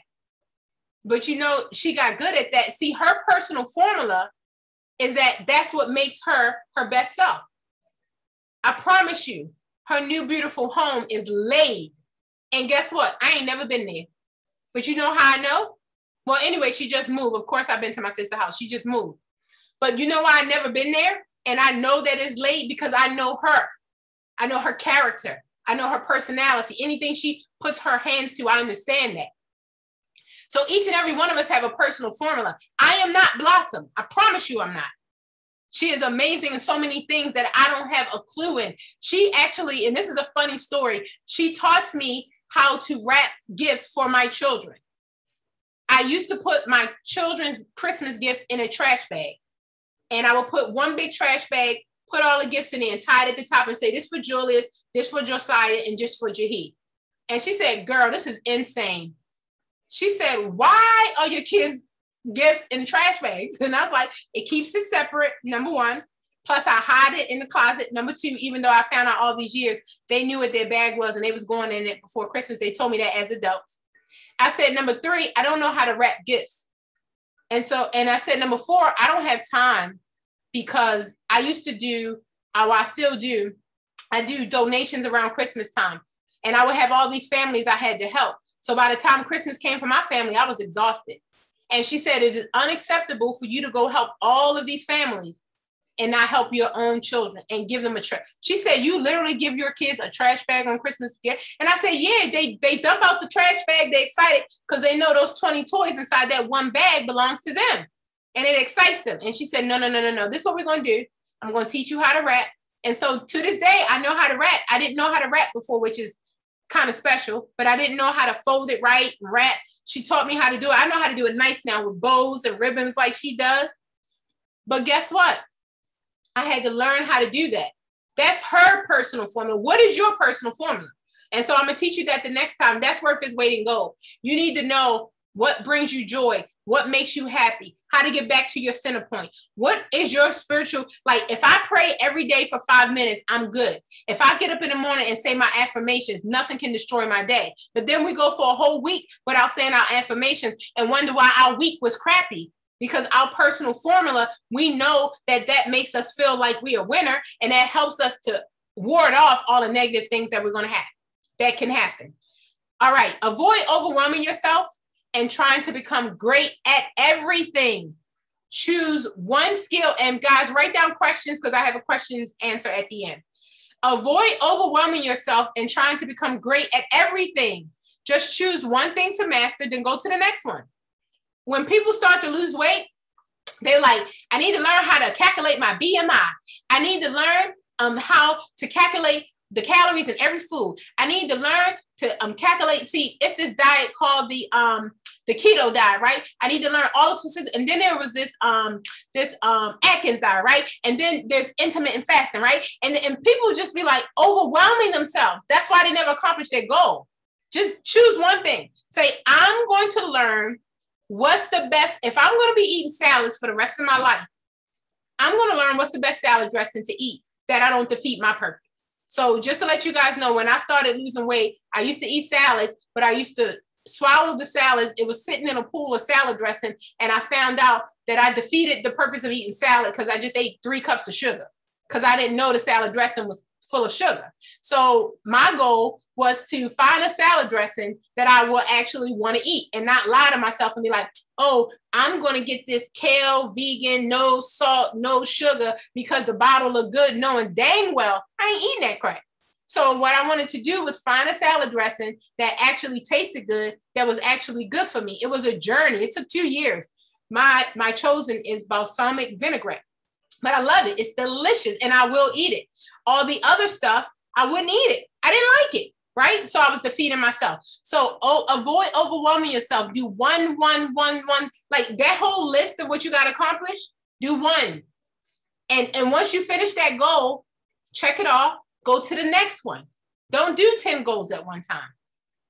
But you know, she got good at that. See, her personal formula is that's what makes her her best self. I promise you, her new beautiful home is laid. And guess what? I ain't never been there. But you know how I know? Well, anyway, she just moved. Of course, I've been to my sister's house. She just moved. But you know why I've never been there? And I know that it's laid because I know her. I know her character. I know her personality. Anything she puts her hands to, I understand that. So each and every one of us have a personal formula. I am not Blossom. I promise you I'm not. She is amazing in so many things that I don't have a clue in. She actually, and this is a funny story, she taught me how to wrap gifts for my children. I used to put my children's Christmas gifts in a trash bag. And I would put one big trash bag, put all the gifts in there and tie it at the top and say, this for Julius, this for Josiah, and just for Jahi. And she said, girl, this is insane. She said, why are your kids' gifts in trash bags? And I was like, it keeps it separate, number one. Plus, I hide it in the closet. Number two, even though I found out all these years, they knew what their bag was and they was going in it before Christmas. They told me that as adults. I said, number three, I don't know how to wrap gifts. And I said, number four, I don't have time because I used to do, I still do, I do donations around Christmas time. And I would have all these families I had to help. So by the time Christmas came for my family, I was exhausted. And she said, it is unacceptable for you to go help all of these families and not help your own children and give them a trash. She said, you literally give your kids a trash bag on Christmas gift. And I said, yeah, they dump out the trash bag. They're excited because they know those 20 toys inside that one bag belongs to them. And it excites them. And she said, no. This is what we're going to do. I'm going to teach you how to wrap. And so to this day, I know how to wrap. I didn't know how to wrap before, which is kind of special, but I didn't know how to fold it right and wrap. She taught me how to do it. I know how to do it nice now with bows and ribbons like she does. But guess what? I had to learn how to do that. That's her personal formula. What is your personal formula? And so I'm going to teach you that the next time. That's worth its weight in gold. You need to know what brings you joy, what makes you happy, how to get back to your center point. What is your spiritual, like if I pray every day for 5 minutes, I'm good. If I get up in the morning and say my affirmations, nothing can destroy my day. But then we go for a whole week without saying our affirmations and wonder why our week was crappy. Because our personal formula, we know that makes us feel like we are a winner, and that helps us to ward off all the negative things that we're going to have that can happen. All right. Avoid overwhelming yourself and trying to become great at everything. Choose one skill. And guys, write down questions because I have a questions answer at the end. Avoid overwhelming yourself and trying to become great at everything. Just choose one thing to master, then go to the next one. When people start to lose weight, they're like, I need to learn how to calculate my BMI. I need to learn how to calculate the calories in every food. I need to learn to calculate. See, it's this diet called the keto diet, right? I need to learn all the specific. And then there was this Atkins diet, right? And then there's intermittent fasting, right? And people just be like overwhelming themselves. That's why they never accomplish their goal. Just choose one thing. Say, I'm going to learn what's the best. If I'm going to be eating salads for the rest of my life, I'm going to learn what's the best salad dressing to eat that I don't defeat my purpose. So just to let you guys know, when I started losing weight, I used to eat salads, but I used to swallow the salads. It was sitting in a pool of salad dressing. And I found out that I defeated the purpose of eating salad because I just ate 3 cups of sugar because I didn't know the salad dressing was full of sugar. So my goal was to find a salad dressing that I will actually want to eat and not lie to myself and be like, oh, I'm going to get this kale, vegan, no salt, no sugar because the bottle looked good, knowing dang well I ain't eating that crap. So what I wanted to do was find a salad dressing that actually tasted good, that was actually good for me. It was a journey. It took 2 years. My chosen is balsamic vinaigrette, but I love it. It's delicious and I will eat it. All the other stuff, I wouldn't eat it. I didn't like it. right? So I was defeating myself. So avoid overwhelming yourself. Do one. Like that whole list of what you got to accomplish, do one. And once you finish that goal, check it off, go to the next one. Don't do 10 goals at one time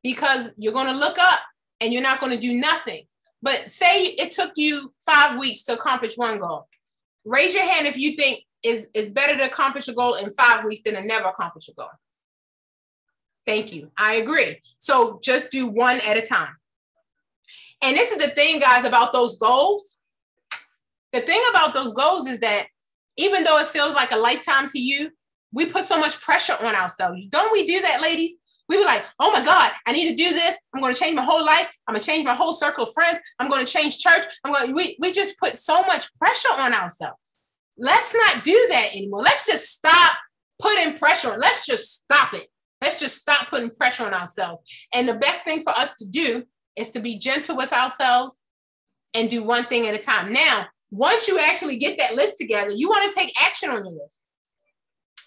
because you're going to look up and you're not going to do nothing. But say it took you 5 weeks to accomplish one goal. Raise your hand if you think it's better to accomplish a goal in 5 weeks than to never accomplish a goal. Thank you. I agree. So just do one at a time. And this is the thing, guys, about those goals. The thing about those goals is that even though it feels like a lifetime to you, we put so much pressure on ourselves. Don't we do that, ladies? We were like, oh my God, I need to do this. I'm going to change my whole life. I'm going to change my whole circle of friends. I'm going to change church. We just put so much pressure on ourselves. Let's not do that anymore. Let's just stop putting pressure on. Let's just stop it. Let's just stop putting pressure on ourselves. And the best thing for us to do is to be gentle with ourselves and do one thing at a time. Now, once you actually get that list together, you want to take action on your list.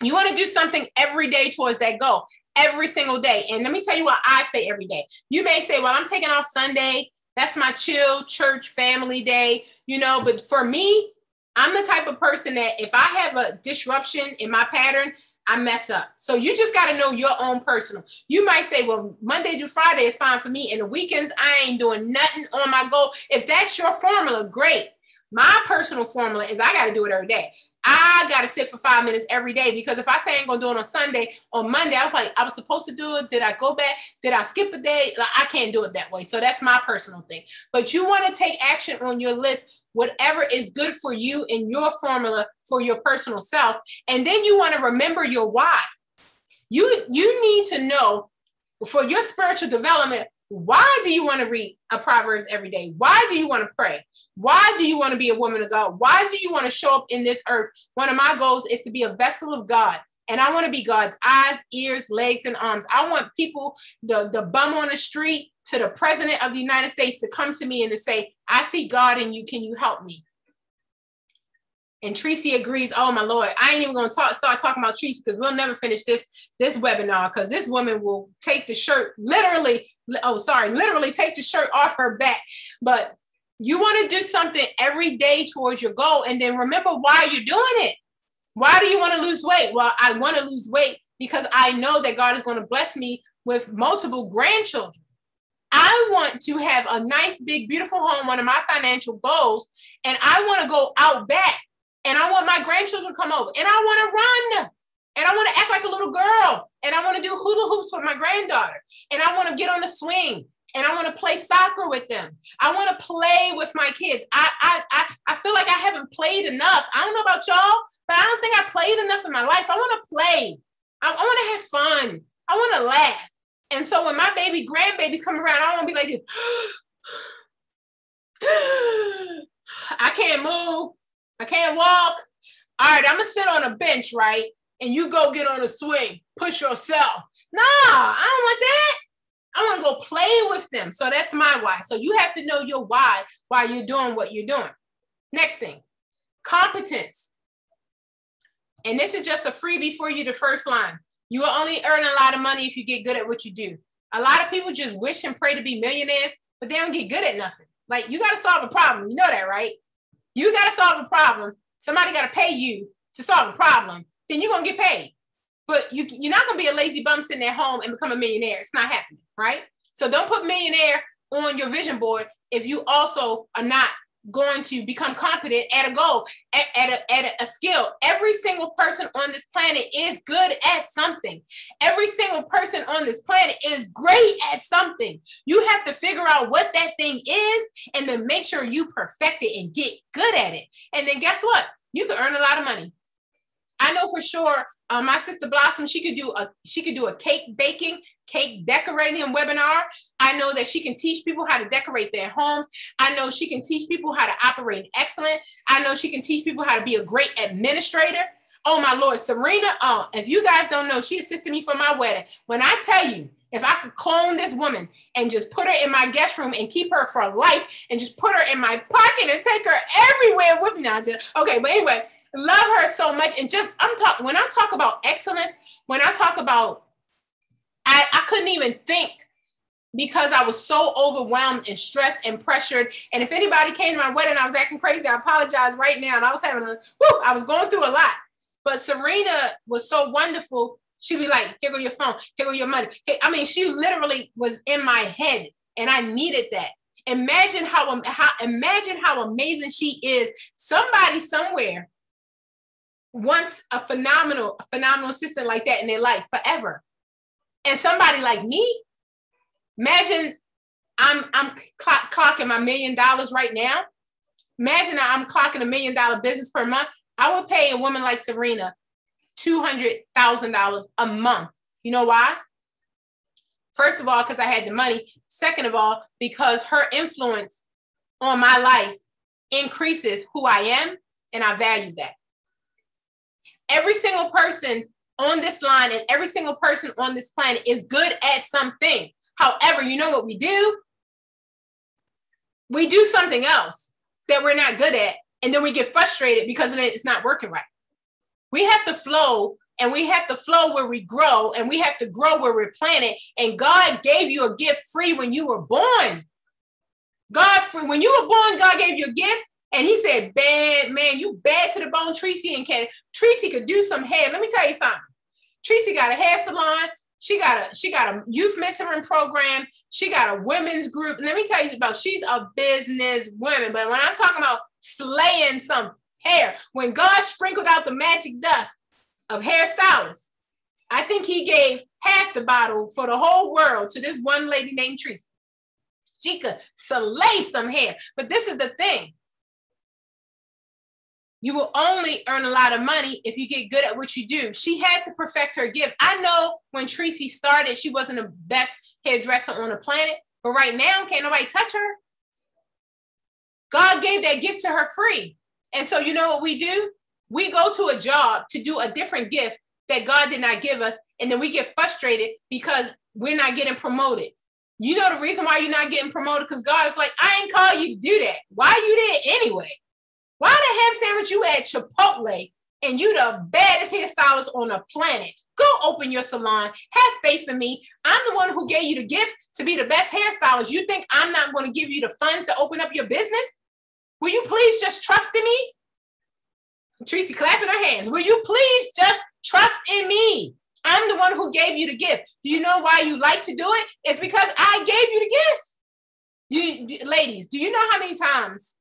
You want to do something every day towards that goal, every single day. And let me tell you what I say every day. You may say, well, I'm taking off Sunday. That's my chill church family day, but for me, I'm the type of person that if I have a disruption in my pattern, I mess up. So you just got to know your own personal. You might say, well, Monday through Friday is fine for me. And the weekends, I ain't doing nothing on my goal. If that's your formula, great. My personal formula is I got to do it every day. I got to sit for 5 minutes every day because if I say I ain't going to do it on Sunday, on Monday, I was like, I was supposed to do it. Did I go back? Did I skip a day? Like, I can't do it that way. So that's my personal thing. But you want to take action on your list, whatever is good for you and your formula for your personal self. And then you want to remember your why. You need to know for your spiritual development, why do you want to read a Proverbs every day? Why do you want to pray? Why do you want to be a woman of God? Why do you want to show up in this earth? One of my goals is to be a vessel of God. And I want to be God's eyes, ears, legs, and arms. I want people, the bum on the street to the president of the United States to come to me and to say, I see God in you. Can you help me? And Tracy agrees. Oh, my Lord. I ain't even going to start talking about Tracy because we'll never finish this webinar because this woman will take the shirt literally take the shirt off her back. But you want to do something every day towards your goal. And then remember why you're doing it. Why do you want to lose weight? Well, I want to lose weight because I know that God is going to bless me with multiple grandchildren. I want to have a nice, big, beautiful home, one of my financial goals. And I want to go out back. And I want my grandchildren to come over. And I want to run. And I want to act like a little girl. And I want to do hula hoops with my granddaughter. And I want to get on the swing. And I want to play soccer with them. I want to play with my kids. I feel like I haven't played enough. I don't know about y'all, but I don't think I played enough in my life. I want to play. I want to have fun. I want to laugh. And so when my grandbabies come around, I want to be like this. I can't move. I can't walk. All right, I'm going to sit on a bench, right? And you go get on a swing. Push yourself. No, I don't want that. I want to go play with them. So that's my why. So you have to know your why you're doing what you're doing. Next thing, competence. And this is just a freebie for you, the first line. You will only earn a lot of money if you get good at what you do. A lot of people just wish and pray to be millionaires, but they don't get good at nothing. Like, you got to solve a problem. You know that, right? You got to solve a problem. Somebody got to pay you to solve a problem. Then you're going to get paid. But you're not going to be a lazy bum sitting at home and become a millionaire. It's not happening, right? So don't put millionaire on your vision board if you also are not going to become competent at a goal, at a skill. Every single person on this planet is good at something. Every single person on this planet is great at something. You have to figure out what that thing is and then make sure you perfect it and get good at it. And then guess what? You can earn a lot of money. I know for sure my sister Blossom, she could do a cake baking, cake decorating webinar. I know that she can teach people how to decorate their homes. I know she can teach people how to operate excellent. I know she can teach people how to be a great administrator. Oh my Lord, Serena. If you guys don't know, she assisted me for my wedding. When I tell you, if I could clone this woman and just put her in my guest room and keep her for life and just put her in my pocket and take her everywhere with me. Okay, but anyway, love her so much. And just, when I talk about excellence, when I talk about, I couldn't even think because I was so overwhelmed and stressed and pressured. And if anybody came to my wedding, I was acting crazy. I apologize right now. And I was I was going through a lot. But Serena was so wonderful. She'd be like, here go your phone, here go your money. I mean, she literally was in my head and I needed that. Imagine how amazing she is. Somebody somewhere wants a phenomenal assistant like that in their life forever. And somebody like me, imagine I'm clocking my $1 million right now. Imagine I'm clocking $1 million business per month. I would pay a woman like Serena $200,000 a month. You know why? First of all, because I had the money. Second of all, because her influence on my life increases who I am, and I value that. Every single person on this line and every single person on this planet is good at something. However, you know what we do? We do something else that we're not good at, and then we get frustrated because it's not working right. We have to flow, and we have to flow where we grow, and we have to grow where we're planted. And God gave you a gift free when you were born. When you were born, God gave you a gift, and he said, bad man, you bad to the bone, Tracy and Ken. Tracy could do some hair. Let me tell you something. Tracy got a hair salon. She got a youth mentoring program. She got a women's group. Let me tell you about, she's a business woman. But when I'm talking about slaying some hair, when God sprinkled out the magic dust of hairstylists, I think he gave half the bottle for the whole world to this one lady named Tracy. She could slay some hair. But this is the thing. You will only earn a lot of money if you get good at what you do. She had to perfect her gift. I know when Tracy started, she wasn't the best hairdresser on the planet, but right now, can't nobody touch her. God gave that gift to her free. And so you know what we do? We go to a job to do a different gift that God did not give us, and then we get frustrated because we're not getting promoted. You know the reason why you're not getting promoted? Because God was like, I ain't called you to do that. Why you did it anyway? Why the ham sandwich you at Chipotle and you the baddest hairstylist on the planet? Go open your salon. Have faith in me. I'm the one who gave you the gift to be the best hairstylist. You think I'm not going to give you the funds to open up your business? Will you please just trust in me? Tracy clapping her hands. Will you please just trust in me? I'm the one who gave you the gift. Do you know why you like to do it? It's because I gave you the gift. Ladies, do you know how many times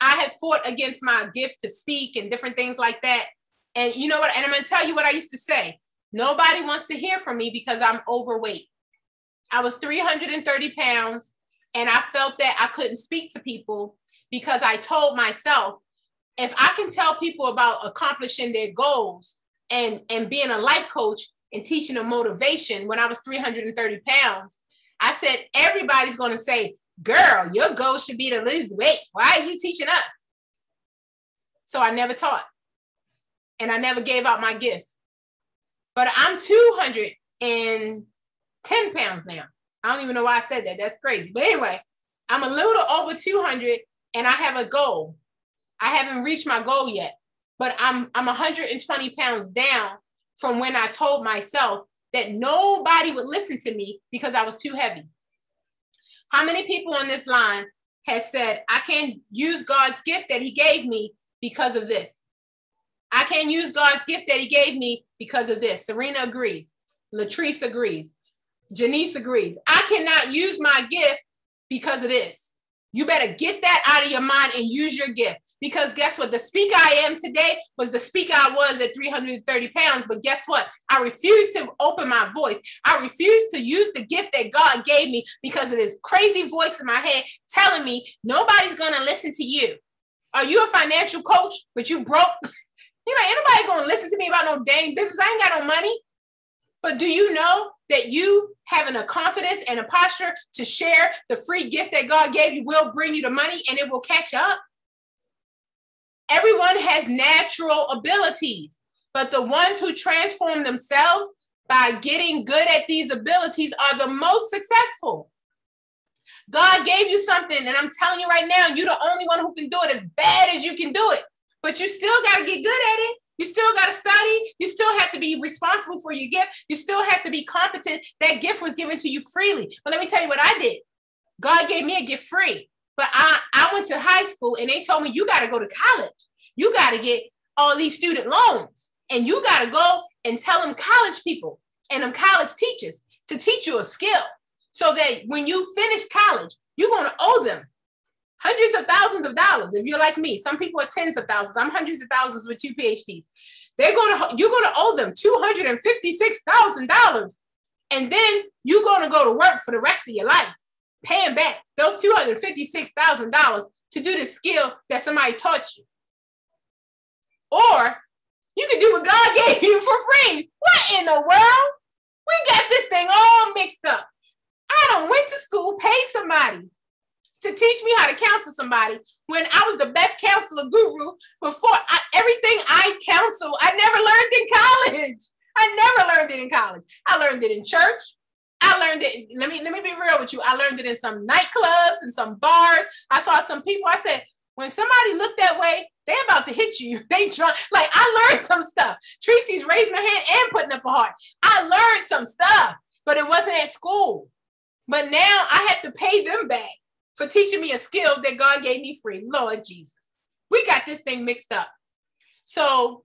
I had fought against my gift to speak and different things like that? And you know what? And I'm going to tell you what I used to say. Nobody wants to hear from me because I'm overweight. I was 330 pounds, and I felt that I couldn't speak to people because I told myself, if I can tell people about accomplishing their goals and being a life coach and teaching them motivation when I was 330 pounds, I said, everybody's going to say, girl, your goal should be to lose weight. Why are you teaching us? So I never taught, and I never gave out my gift. But I'm 210 pounds now. I don't even know why I said that. That's crazy. But anyway, I'm a little over 200, and I have a goal. I haven't reached my goal yet, but I'm 120 pounds down from when I told myself that nobody would listen to me because I was too heavy. How many people on this line has said, I can't use God's gift that he gave me because of this? I can't use God's gift that he gave me because of this. Serena agrees. Latrice agrees. Janice agrees. I cannot use my gift because of this. You better get that out of your mind and use your gift. Because guess what? The speaker I am today was the speaker I was at 330 pounds. But guess what? I refuse to open my voice. I refuse to use the gift that God gave me because of this crazy voice in my head telling me nobody's going to listen to you. Are you a financial coach, but you broke? You know, ain't nobody going to listen to me about no dang business. I ain't got no money. But do you know that you having a confidence and a posture to share the free gift that God gave you will bring you the money, and it will catch up? Everyone has natural abilities, but the ones who transform themselves by getting good at these abilities are the most successful. God gave you something, and I'm telling you right now, you're the only one who can do it as bad as you can do it. But you still got to get good at it. You still got to study. You still have to be responsible for your gift. You still have to be competent. That gift was given to you freely. But let me tell you what I did. God gave me a gift free. But I went to high school and they told me, you got to go to college. You got to get all these student loans. And you got to go and tell them college people and them college teachers to teach you a skill so that when you finish college, you're going to owe them hundreds of thousands of dollars. If you're like me, some people are tens of thousands. I'm hundreds of thousands with 2 PhDs. You're going to owe them $256,000. And then you're going to go to work for the rest of your life, paying back those $256,000 to do the skill that somebody taught you. Or you can do what God gave you for free. What in the world? We got this thing all mixed up. I done went to school, paid somebody to teach me how to counsel somebody when I was the best counselor guru before. Everything I counsel, I never learned in college. I never learned it in college. I learned it in church. I learned it, let me be real with you. I learned it in some nightclubs and some bars. I saw some people, I said, when somebody looked that way, they about to hit you. They drunk. Like, I learned some stuff. Tracy's raising her hand and putting up a heart. I learned some stuff, but it wasn't at school. But now I have to pay them back for teaching me a skill that God gave me free. Lord Jesus. We got this thing mixed up. So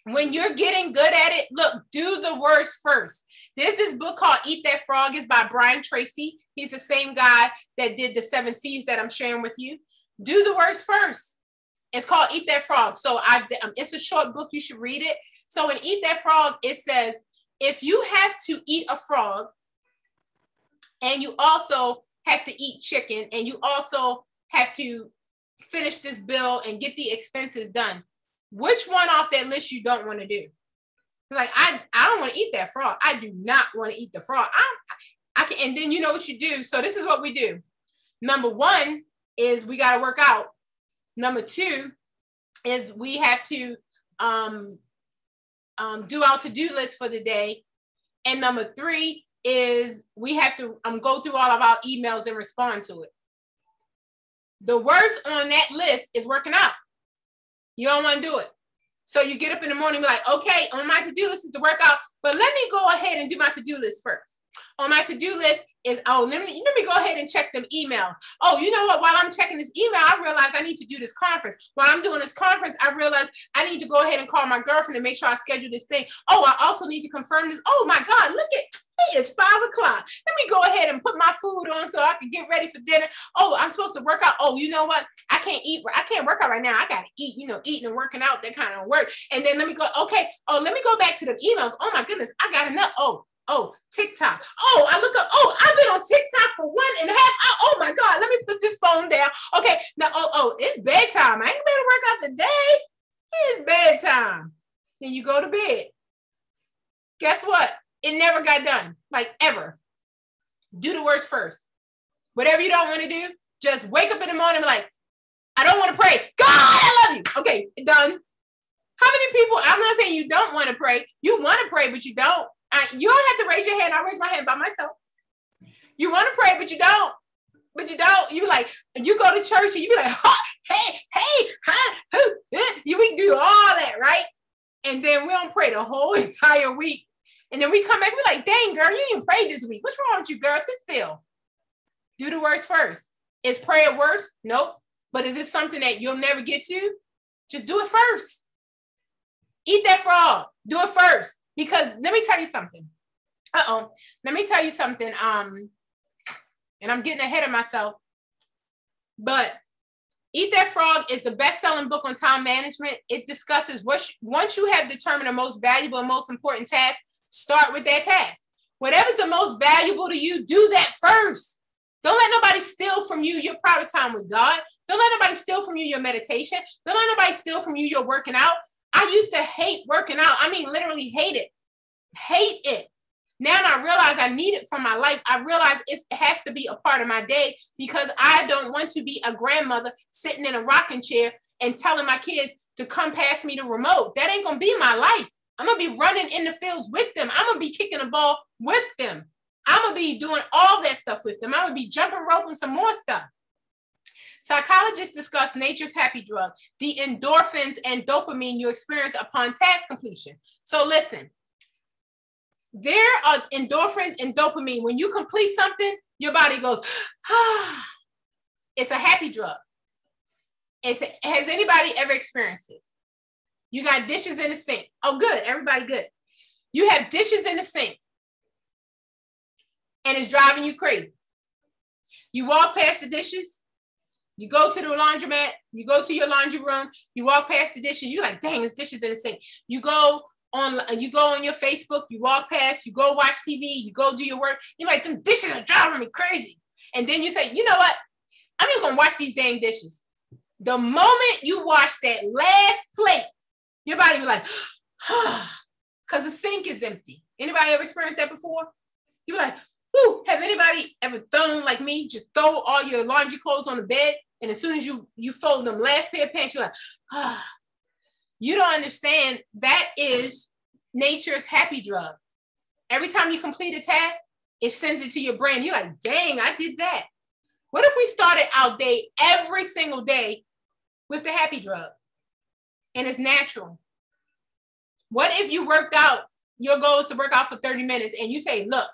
when you're getting good at it, look, do the words first. There's this book called Eat That Frog. It's by Brian Tracy. He's the same guy that did the 7 C's that I'm sharing with you. Do the words first. It's called Eat That Frog. So it's a short book. You should read it. So in Eat That Frog, it says, if you have to eat a frog and you also have to eat chicken and you also have to finish this bill and get the expenses done, which one off that list you don't want to do? Like, I don't want to eat that frog. I do not want to eat the frog. I can, and then you know what you do. So this is what we do. Number 1 is we got to work out. Number 2 is we have to do our to-do list for the day. And number 3 is we have to go through all of our emails and respond to it. The worst on that list is working out. You don't want to do it. So you get up in the morning and be like, okay, on my to-do list is to work out, but let me go ahead and do my to-do list first. On my to-do list is, let me go ahead and check them emails. Oh, you know what? While I'm checking this email, I realize I need to do this conference. While I'm doing this conference, I realize I need to go ahead and call my girlfriend and make sure I schedule this thing. Oh, I also need to confirm this. Oh my God, look at it's 5 o'clock. Let me go ahead and put my food on so I can get ready for dinner. Oh, I'm supposed to work out. Oh, you know what? I can't work out right now. I got to eat, eating and working out, that kind of work. And then let me go, okay. Oh, let me go back to the emails. Oh my goodness, I got enough. Oh, TikTok. Oh, I look up. Oh, I've been on TikTok for 1.5 hours. Oh my God, let me put this phone down. Okay, now, it's bedtime. I ain't better work out today. It's bedtime. Then you go to bed. Guess what? It never got done, like ever. Do the words first. Whatever you don't want to do, just wake up in the morning and be like, I don't want to pray. God, I love you. Okay, done. How many people, I'm not saying you don't want to pray. You want to pray, but you don't. You don't have to raise your hand. I raise my hand by myself. You want to pray, but you don't. But you don't. You be like, you go to church and you be like, we do all that, right? And then we don't pray the whole entire week. And then we come back, we're like, dang, girl, you didn't pray this week. What's wrong with you, girl? Sit still. Do the words first. Is prayer worse? Nope. But is it something that you'll never get to? Just do it first. Eat that frog. Do it first. Because let me tell you something. Let me tell you something. And I'm getting ahead of myself. But Eat That Frog is the best-selling book on time management. It discusses once you have determined the most valuable and most important task, start with that task. Whatever's the most valuable to you, do that first. Don't let nobody steal from you your private time with God. Don't let nobody steal from you your meditation. Don't let nobody steal from you your working out. I used to hate working out. I mean, literally hate it. Hate it. Now I realize I need it for my life. I realize it has to be a part of my day because I don't want to be a grandmother sitting in a rocking chair and telling my kids to come pass me the remote. That ain't going to be my life. I'm going to be running in the fields with them. I'm going to be kicking the ball with them. I'm going to be doing all that stuff with them. I'm going to be jumping rope and some more stuff. Psychologists discuss nature's happy drug, the endorphins and dopamine you experience upon task completion. So listen, there are endorphins and dopamine. When you complete something, your body goes, ah. It's a happy drug. Has anybody ever experienced this? You got dishes in the sink. Oh, good. Everybody good. You have dishes in the sink and it's driving you crazy. You walk past the dishes. You go to the laundromat. You go to your laundry room. You walk past the dishes. You're like, dang, there's dishes in the sink. You go on your Facebook. You walk past. You go watch TV. You go do your work. You're like, them dishes are driving me crazy. And then you say, you know what? I'm just going to wash these dang dishes. The moment you wash that last plate, your body be like, because the sink is empty. Anybody ever experienced that before? You be like, whoo, have anybody ever thrown like me, just throw all your laundry clothes on the bed, and as soon as you fold them last pair of pants, you're like, You don't understand, that is nature's happy drug. Every time you complete a task, it sends it to your brain. You're like, dang, I did that. What if we started our day every single day with the happy drug? And it's natural. What if you worked out, your goal is to work out for 30 minutes and you say, look,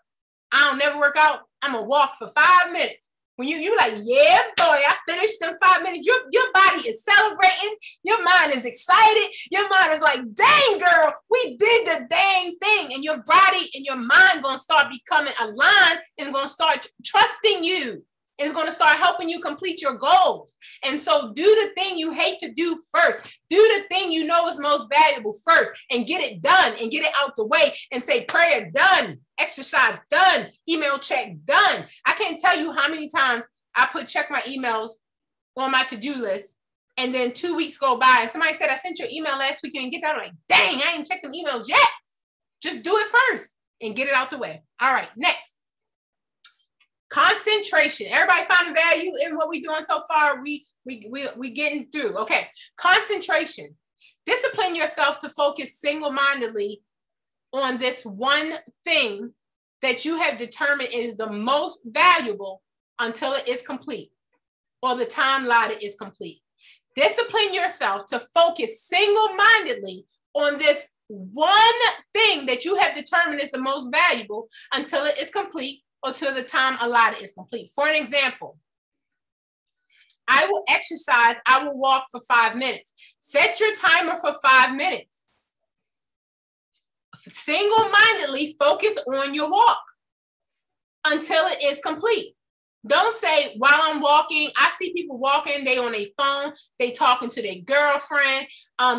I don't never work out. I'm going to walk for 5 minutes. When you like, yeah, boy, I finished them 5 minutes. Your body is celebrating. Your mind is excited. Your mind is like, dang, girl, we did the dang thing. And your body and your mind going to start becoming aligned and going to start trusting you. It's going to start helping you complete your goals. And so do the thing you hate to do first. Do the thing you know is most valuable first and get it done and get it out the way and say prayer done, exercise done, email check done. I can't tell you how many times I check my emails on my to-do list and then 2 weeks go by and somebody said, I sent you an email last week, you didn't get that. I'm like, dang, I ain't checked them emails yet. Just do it first and get it out the way. All right, next. Concentration. Everybody finding value in what we're doing so far? We getting through. Okay. Concentration. Discipline yourself to focus single-mindedly on this one thing that you have determined is the most valuable until it is complete or the time allotted is complete. Discipline yourself to focus single-mindedly on this one thing that you have determined is the most valuable until it is complete or till the time allotted is complete. For an example, I will exercise, I will walk for 5 minutes. Set your timer for 5 minutes. Single-mindedly focus on your walk until it is complete. Don't say, while I'm walking, I see people walking, they on a phone, they talking to their girlfriend,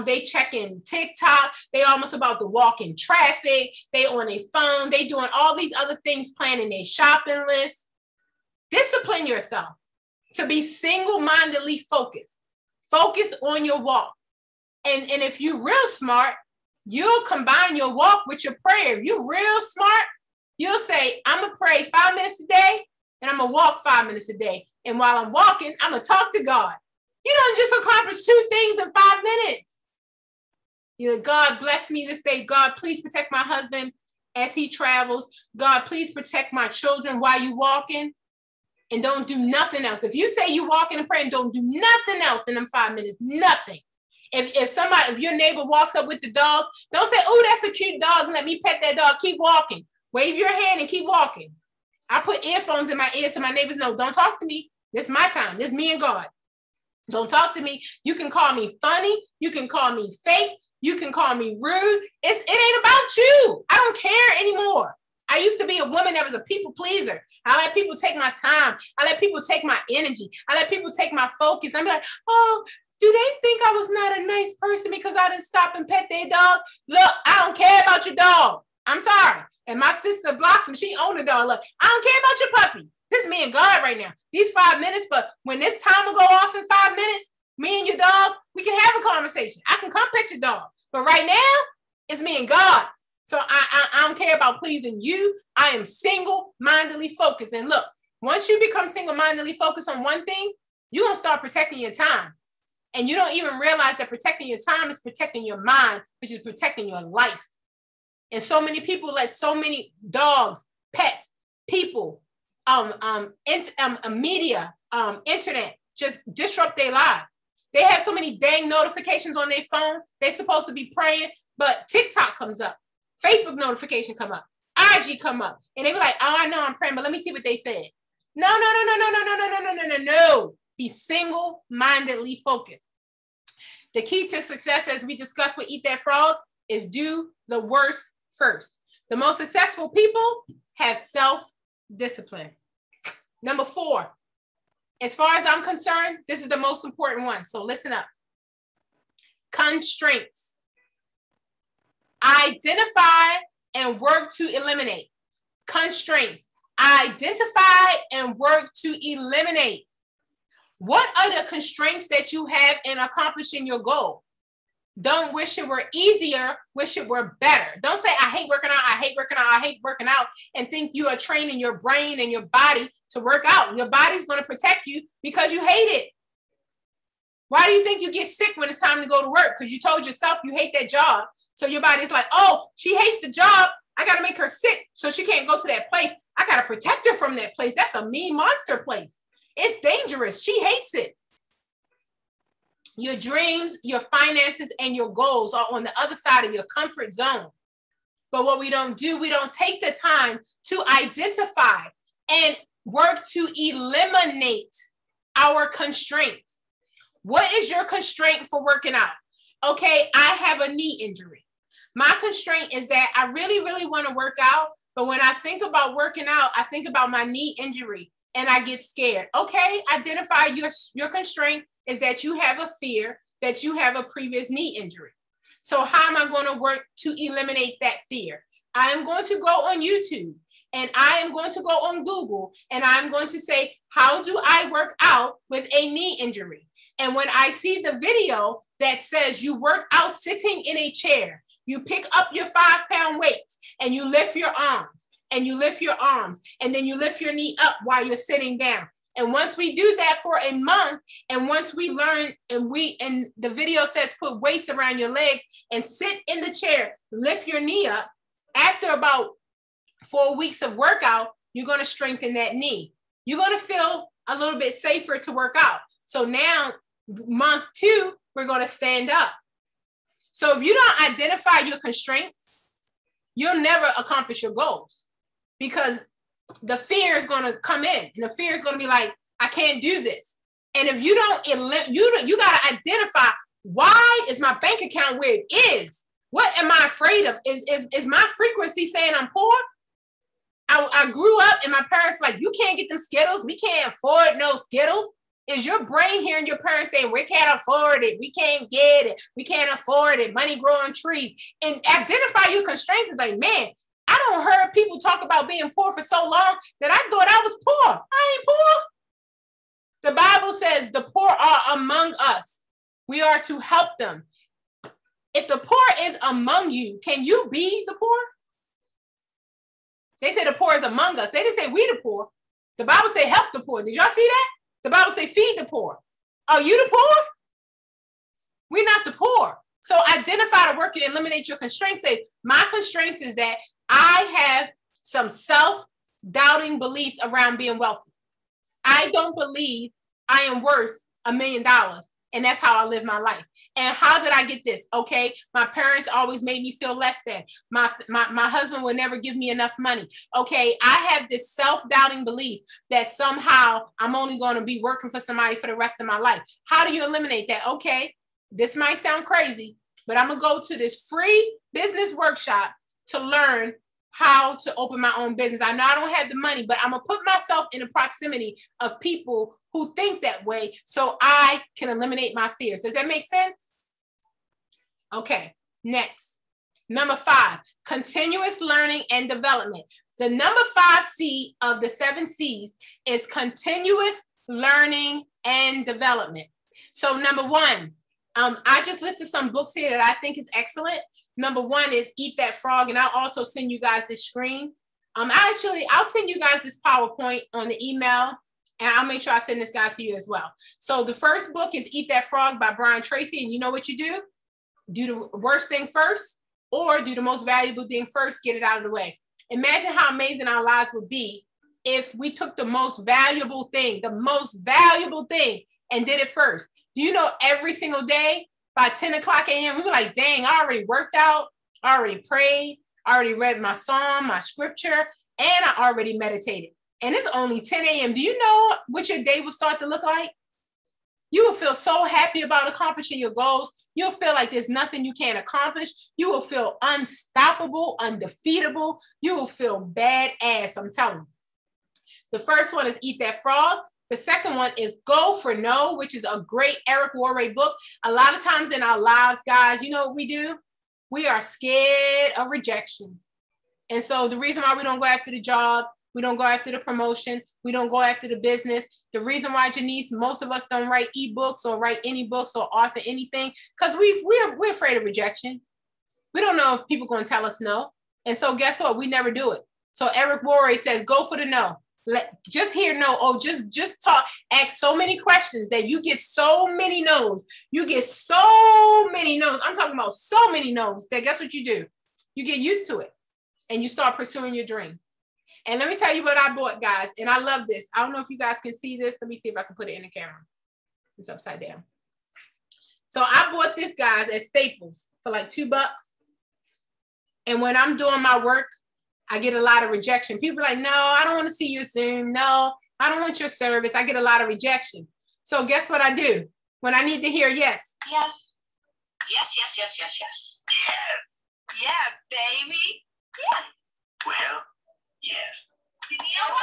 they checking TikTok, they almost about to walk in traffic, they on a phone, they doing all these other things, planning their shopping list. Discipline yourself to be single-mindedly focused. Focus on your walk. And if you're real smart, you'll combine your walk with your prayer. If you're real smart, you'll say, I'm going to pray 5 minutes a day, and I'm going to walk 5 minutes a day. And while I'm walking, I'm going to talk to God. You don't just accomplish 2 things in 5 minutes. You know, God bless me this day. God, please protect my husband as he travels. God, please protect my children while you're walking. And don't do nothing else. If you say you walking and pray and don't do nothing else in them 5 minutes, nothing. If your neighbor walks up with the dog, don't say, oh, that's a cute dog. Let me pet that dog. Keep walking. Wave your hand and keep walking. I put earphones in my ears so my neighbors know, don't talk to me. This is my time. This is me and God. Don't talk to me. You can call me funny. You can call me fake. You can call me rude. It ain't about you. I don't care anymore. I used to be a woman that was a people pleaser. I let people take my time. I let people take my energy. I let people take my focus. I'm like, oh, do they think I was not a nice person because I didn't stop and pet their dog? Look, I don't care about your dog. I'm sorry. And my sister Blossom, she owned a dog. Look, I don't care about your puppy. This is me and God right now. These 5 minutes, but when this time will go off in 5 minutes, me and your dog, we can have a conversation. I can come pet your dog. But right now, it's me and God. So I don't care about pleasing you. I am single-mindedly focused. And look, once you become single-mindedly focused on one thing, you're going to start protecting your time. And you don't even realize that protecting your time is protecting your mind, which is protecting your life. And so many people let so many dogs, pets, people, media, internet just disrupt their lives. They have so many dang notifications on their phone. They're supposed to be praying, but TikTok comes up, Facebook notification come up, IG come up, and they be like, oh, I know I'm praying, but let me see what they said. No. Be single-mindedly focused. The key to success, as we discussed with Eat That Frog, is do the worst first. The most successful people have self-discipline. Number 4, as far as I'm concerned, this is the most important one. So listen up. Constraints. Identify and work to eliminate. Constraints. Identify and work to eliminate. What are the constraints that you have in accomplishing your goal? Don't wish it were easier, wish it were better. Don't say, I hate working out, I hate working out, I hate working out, and think you are training your brain and your body to work out. Your body's going to protect you because you hate it. Why do you think you get sick when it's time to go to work? Because you told yourself you hate that job. So your body's like, oh, she hates the job. I got to make her sick so she can't go to that place. I got to protect her from that place. That's a mean monster place. It's dangerous. She hates it. Your dreams, your finances, and your goals are on the other side of your comfort zone. But what we don't do, we don't take the time to identify and work to eliminate our constraints. What is your constraint for working out? Okay, I have a knee injury. My constraint is that I really, really want to work out. But when I think about working out, I think about my knee injury and I get scared. Okay, identify your constraint is that you have a fear, that you have a previous knee injury. So how am I going to work to eliminate that fear? I am going to go on YouTube and I am going to go on Google and I'm going to say, how do I work out with a knee injury? And when I see the video that says you work out sitting in a chair, you pick up your 5-pound weights and you lift your arms and you lift your arms and then you lift your knee up while you're sitting down. And once we do that for a month, and once we learn and the video says put weights around your legs and sit in the chair, lift your knee up, after about 4 weeks of workout, you're going to strengthen that knee. You're going to feel a little bit safer to work out. So now month 2, we're going to stand up. So if you don't identify your constraints, you'll never accomplish your goals because the fear is going to come in and the fear is going to be like, I can't do this. And if you don't, you got to identify, why is my bank account where it is? What am I afraid of? Is my frequency saying I'm poor? I grew up and my parents like, you can't get them Skittles. We can't afford no Skittles. Is your brain hearing your parents saying, we can't afford it. We can't get it. We can't afford it. Money grow on trees. And identify your constraints is like, man, I don't heard people talk about being poor for so long that I thought I was poor. I ain't poor. The Bible says the poor are among us. We are to help them. If the poor is among you, can you be the poor? They say the poor is among us. They didn't say we the poor. The Bible say help the poor. Did y'all see that? The Bible say feed the poor. Are you the poor? We're not the poor. So identify the work and eliminate your constraints. Say, my constraints is that I have some self-doubting beliefs around being wealthy. I don't believe I am worth $1 million. And that's how I live my life. And how did I get this? Okay, my parents always made me feel less than. My husband would never give me enough money. Okay, I have this self-doubting belief that somehow I'm only going to be working for somebody for the rest of my life. How do you eliminate that? Okay, this might sound crazy, but I'm going to go to this free business workshop to learn how to open my own business. I know I don't have the money, but I'm going to put myself in the proximity of people who think that way so I can eliminate my fears. Does that make sense? Okay, next. Number 5, continuous learning and development. The number 5C of the 7 C's is continuous learning and development. So number 1, I just listed some books here that I think is excellent. Number 1 is Eat That Frog, and I'll also send you guys this screen. I'll send you guys this PowerPoint on the email, and I'll make sure I send this guys to you as well. So the first book is Eat That Frog by Brian Tracy, and you know what you do? Do the worst thing first, or do the most valuable thing first, get it out of the way. Imagine how amazing our lives would be if we took the most valuable thing and did it first. Do you know every single day by 10 o'clock a.m., we were like, dang, I already worked out, I already prayed, I already read my psalm, my scripture, and I already meditated. And it's only 10 a.m. Do you know what your day will start to look like? You will feel so happy about accomplishing your goals. You'll feel like there's nothing you can't accomplish. You will feel unstoppable, undefeatable. You will feel badass, I'm telling you. The first one is Eat That Frog. The second one is Go for No, which is a great Eric Worre book. A lot of times in our lives, guys, you know what we do? We are scared of rejection. And so the reason why we don't go after the job, we don't go after the promotion, we don't go after the business. The reason why, Janice, most of us don't write ebooks or write any books or author anything, because we're afraid of rejection. We don't know if people are going to tell us no. And so guess what? We never do it. So Eric Worre says, go for the no. Just hear no. Oh, just talk. Ask so many questions that you get so many no's. You get so many no's. I'm talking about so many no's that guess what you do? You get used to it and you start pursuing your dreams. And let me tell you what I bought, guys. And I love this. I don't know if you guys can see this. Let me see if I can put it in the camera. It's upside down. So I bought this, guys, at Staples for like $2. And when I'm doing my work, I get a lot of rejection. People are like, no, I don't want to see your Zoom. No, I don't want your service. I get a lot of rejection. So guess what I do? When I need to hear yes. Yes. Yes, yes, yes, yes, yes. Yeah. Yeah, baby. Yeah. Well, yes. You know why?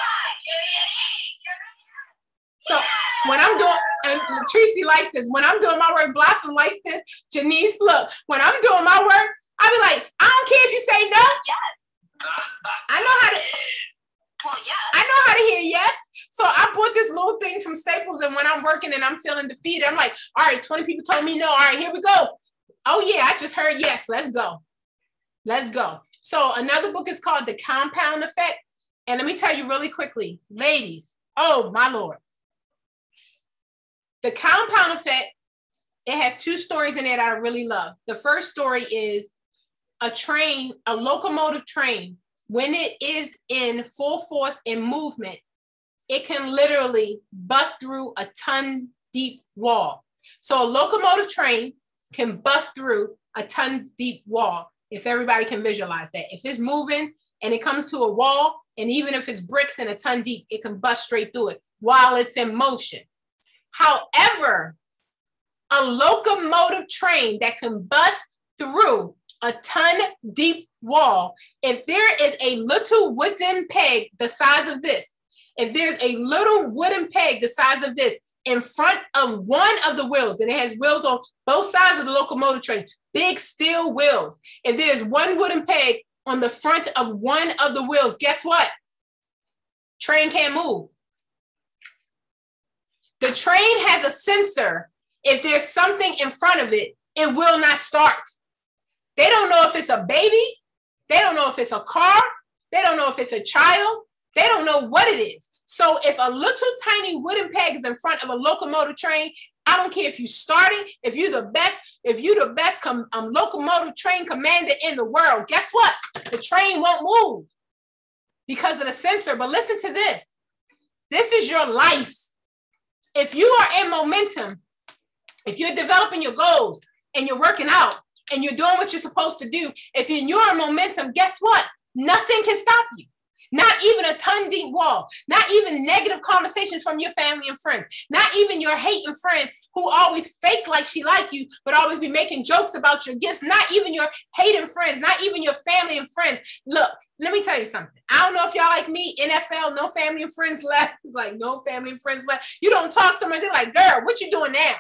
So when I'm doing, and Tracy likes this, when I'm doing my work, Blossom likes this, Janice, look, when I'm doing my work, I be like, I don't care if you say no. Yes. I know how to. Well, yeah. I know how to hear yes. So I bought this little thing from Staples, and when I'm working and I'm feeling defeated, I'm like, all right, 20 people told me no. All right, here we go. Oh yeah, I just heard yes. Let's go. Let's go. So another book is called The Compound Effect. And let me tell you really quickly, ladies, oh my Lord. The Compound Effect, it has 2 stories in it I really love. The first story is a train, a locomotive train, when it is in full force and movement, it can literally bust through a ton deep wall. So a locomotive train can bust through a ton deep wall, if everybody can visualize that. If it's moving and it comes to a wall, and even if it's bricks and a ton deep, it can bust straight through it while it's in motion. However, a locomotive train that can bust through a ton deep wall, if there is a little wooden peg the size of this, if there's a little wooden peg the size of this in front of one of the wheels, and it has wheels on both sides of the locomotive train, big steel wheels. If there's one wooden peg on the front of one of the wheels, guess what? Train can't move. The train has a sensor. If there's something in front of it, it will not start. They don't know if it's a baby. They don't know if it's a car. They don't know if it's a child. They don't know what it is. So if a little tiny wooden peg is in front of a locomotive train, I don't care if you started, if you're the best locomotive train commander in the world, guess what? The train won't move because of the sensor. But listen to this. This is your life. If you are in momentum, if you're developing your goals and you're working out and you're doing what you're supposed to do, if you're in momentum, guess what? Nothing can stop you. Not even a ton deep wall, not even negative conversations from your family and friends, not even your hating friend who always fake like she like you, but always be making jokes about your gifts, not even your hating friends, not even your family and friends. Look, let me tell you something. I don't know if y'all like me, NFL, no family and friends left. It's like no family and friends left. You don't talk to them, they're like, girl, what you doing now?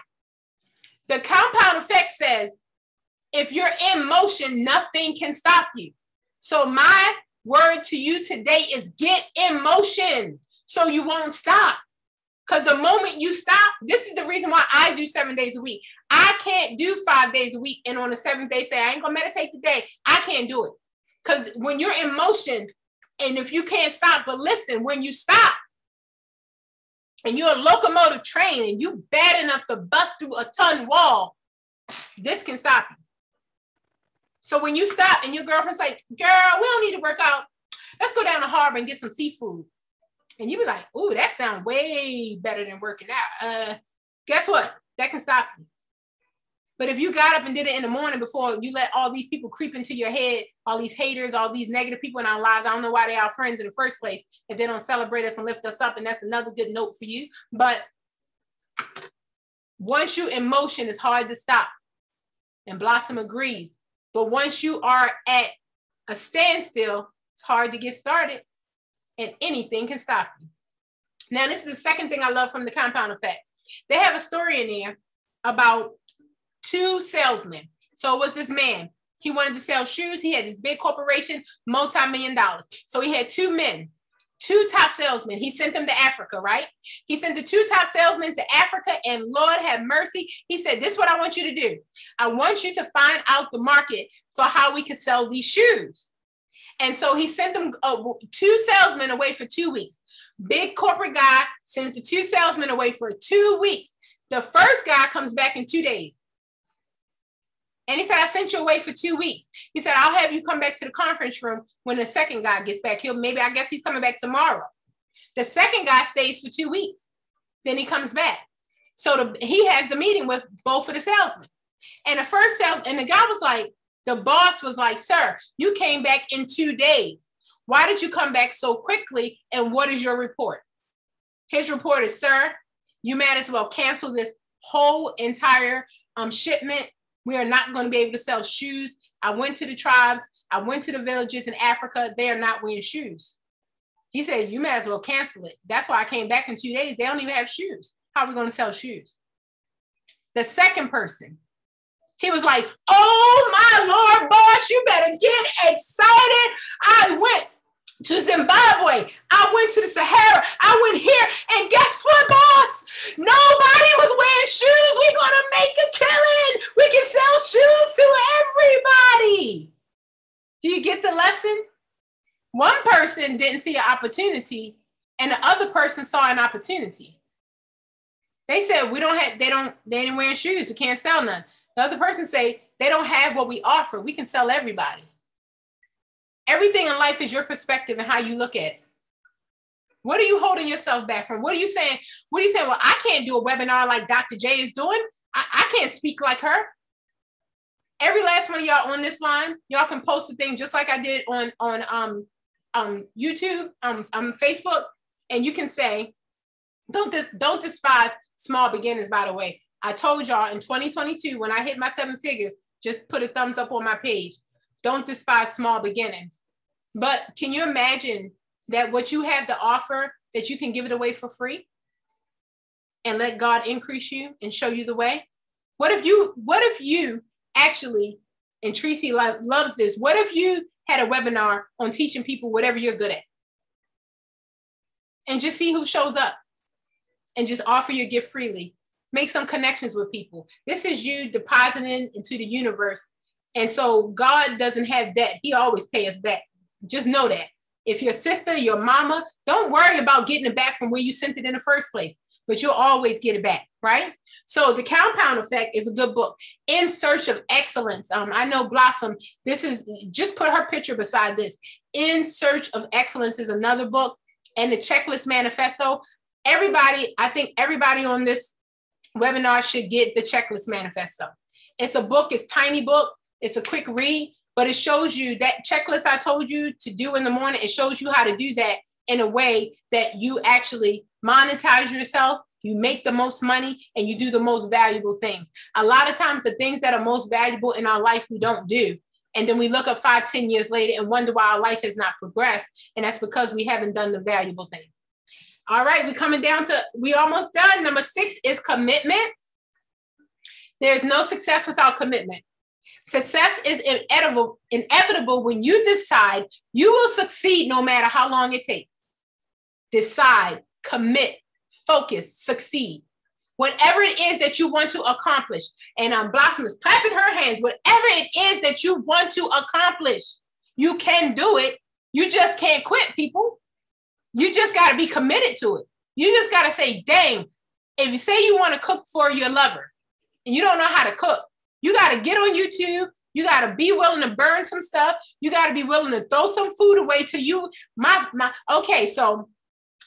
The compound effect says, if you're in motion, nothing can stop you. So my word to you today is get in motion so you won't stop. Because the moment you stop, this is the reason why I do 7 days a week. I can't do 5 days a week and on the 7th day say, I ain't gonna meditate today. I can't do it. Because when you're in motion and if you can't stop, but listen, when you stop and you're a locomotive train and you bad enough to bust through a ton wall, this can stop you. So when you stop and your girlfriend's like, girl, we don't need to work out. Let's go down the harbor and get some seafood. And you be like, ooh, that sounds way better than working out. guess what? That can stop you. But if you got up and did it in the morning before you let all these people creep into your head, all these haters, all these negative people in our lives, I don't know why they are friends in the first place if they don't celebrate us and lift us up. And that's another good note for you. But once you're in motion, it's hard to stop. And Blossom agrees. But once you are at a standstill, it's hard to get started. And anything can stop you. Now, this is the second thing I love from the compound effect. They have a story in there about 2 salesmen. So it was this man. He wanted to sell shoes. He had this big corporation, multi-million dollars. So he had 2 men, 2 top salesmen. He sent them to Africa, right? He sent the 2 top salesmen to Africa, and Lord have mercy. He said, this is what I want you to do. I want you to find out the market for how we can sell these shoes. And so he sent them 2 salesmen away for 2 weeks. Big corporate guy sends the 2 salesmen away for 2 weeks. The first guy comes back in 2 days. And he said, I sent you away for 2 weeks. He said, I'll have you come back to the conference room when the second guy gets back. I guess he's coming back tomorrow. The second guy stays for 2 weeks. Then he comes back. So he has the meeting with both of the salesmen. And the first and the guy was like, the boss was like, sir, you came back in 2 days. Why did you come back so quickly? And what is your report? His report is, sir, you might as well cancel this whole entire shipment. We are not going to be able to sell shoes. I went to the tribes. I went to the villages in Africa. They are not wearing shoes. He said, you might as well cancel it. That's why I came back in 2 days. They don't even have shoes. How are we going to sell shoes? The second person, he was like, oh my Lord, boss, you better get excited. I went to Zimbabwe. I went to the Sahara. I went here. And guess what, boss? Nobody was wearing shoes. We're going to make a killing. We can sell shoes to everybody. Do you get the lesson? One person didn't see an opportunity and the other person saw an opportunity. They said, they didn't wear shoes. We can't sell none. The other person say, they don't have what we offer. We can sell everybody. Everything in life is your perspective and how you look at it. What are you holding yourself back from? What are you saying? Well, I can't do a webinar like Dr. J is doing. I can't speak like her. Every last one of y'all on this line, y'all can post a thing just like I did on YouTube, Facebook, and you can say, don't despise small beginnings, by the way. I told y'all in 2022, when I hit my 7 figures, just put a thumbs up on my page. Don't despise small beginnings. But can you imagine that what you have to offer, that you can give it away for free and let God increase you and show you the way? What if you actually, and Tracy loves this, what if you had a webinar on teaching people whatever you're good at? And just see who shows up and just offer your gift freely. Make some connections with people. This is you depositing into the universe. And so God doesn't have debt. He always pays us back. Just know that. If your sister, your mama, don't worry about getting it back from where you sent it in the first place, but you'll always get it back, right? So The Compound Effect is a good book. In Search of Excellence. I know Blossom, this is, just put her picture beside this. In Search of Excellence is another book. And The Checklist Manifesto. I think everybody on this webinar should get The Checklist Manifesto. It's a book, it's a tiny book. It's a quick read, but it shows you that checklist I told you to do in the morning. It shows you how to do that in a way that you actually monetize yourself, you make the most money, and you do the most valuable things. A lot of times the things that are most valuable in our life, we don't do. And then we look up 5-10 years later and wonder why our life has not progressed. And that's because we haven't done the valuable things. All right, we're coming down to, we almost done. Number 6 is commitment. There's no success without commitment. Success is inevitable when you decide you will succeed no matter how long it takes. Decide, commit, focus, succeed. Whatever it is that you want to accomplish. And Blossom is clapping her hands. Whatever it is that you want to accomplish, you can do it. You just can't quit, people. You just got to be committed to it. You just got to say, dang, if you say you want to cook for your lover and you don't know how to cook, you got to get on YouTube. You got to be willing to burn some stuff. You got to be willing to throw some food away to you. Okay, so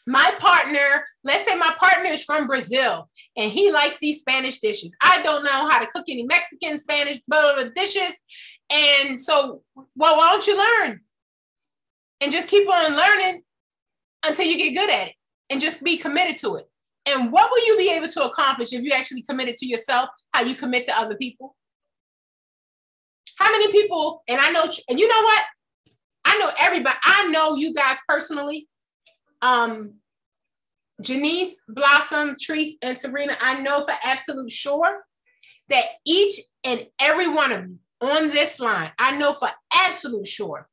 My partner, let's say my partner is from Brazil and he likes these Spanish dishes. I don't know how to cook any Mexican, Spanish, blah, blah, blah, dishes. And so, well, why don't you learn? And just keep on learning until you get good at it and just be committed to it. And what will you be able to accomplish if you actually committed to yourself, how you commit to other people? How many people, and I know, and you know what? I know everybody. I know you guys personally. Janice, Blossom, Treese, and Serena, I know for absolute sure that each and every one of you on this line, I know for absolute sure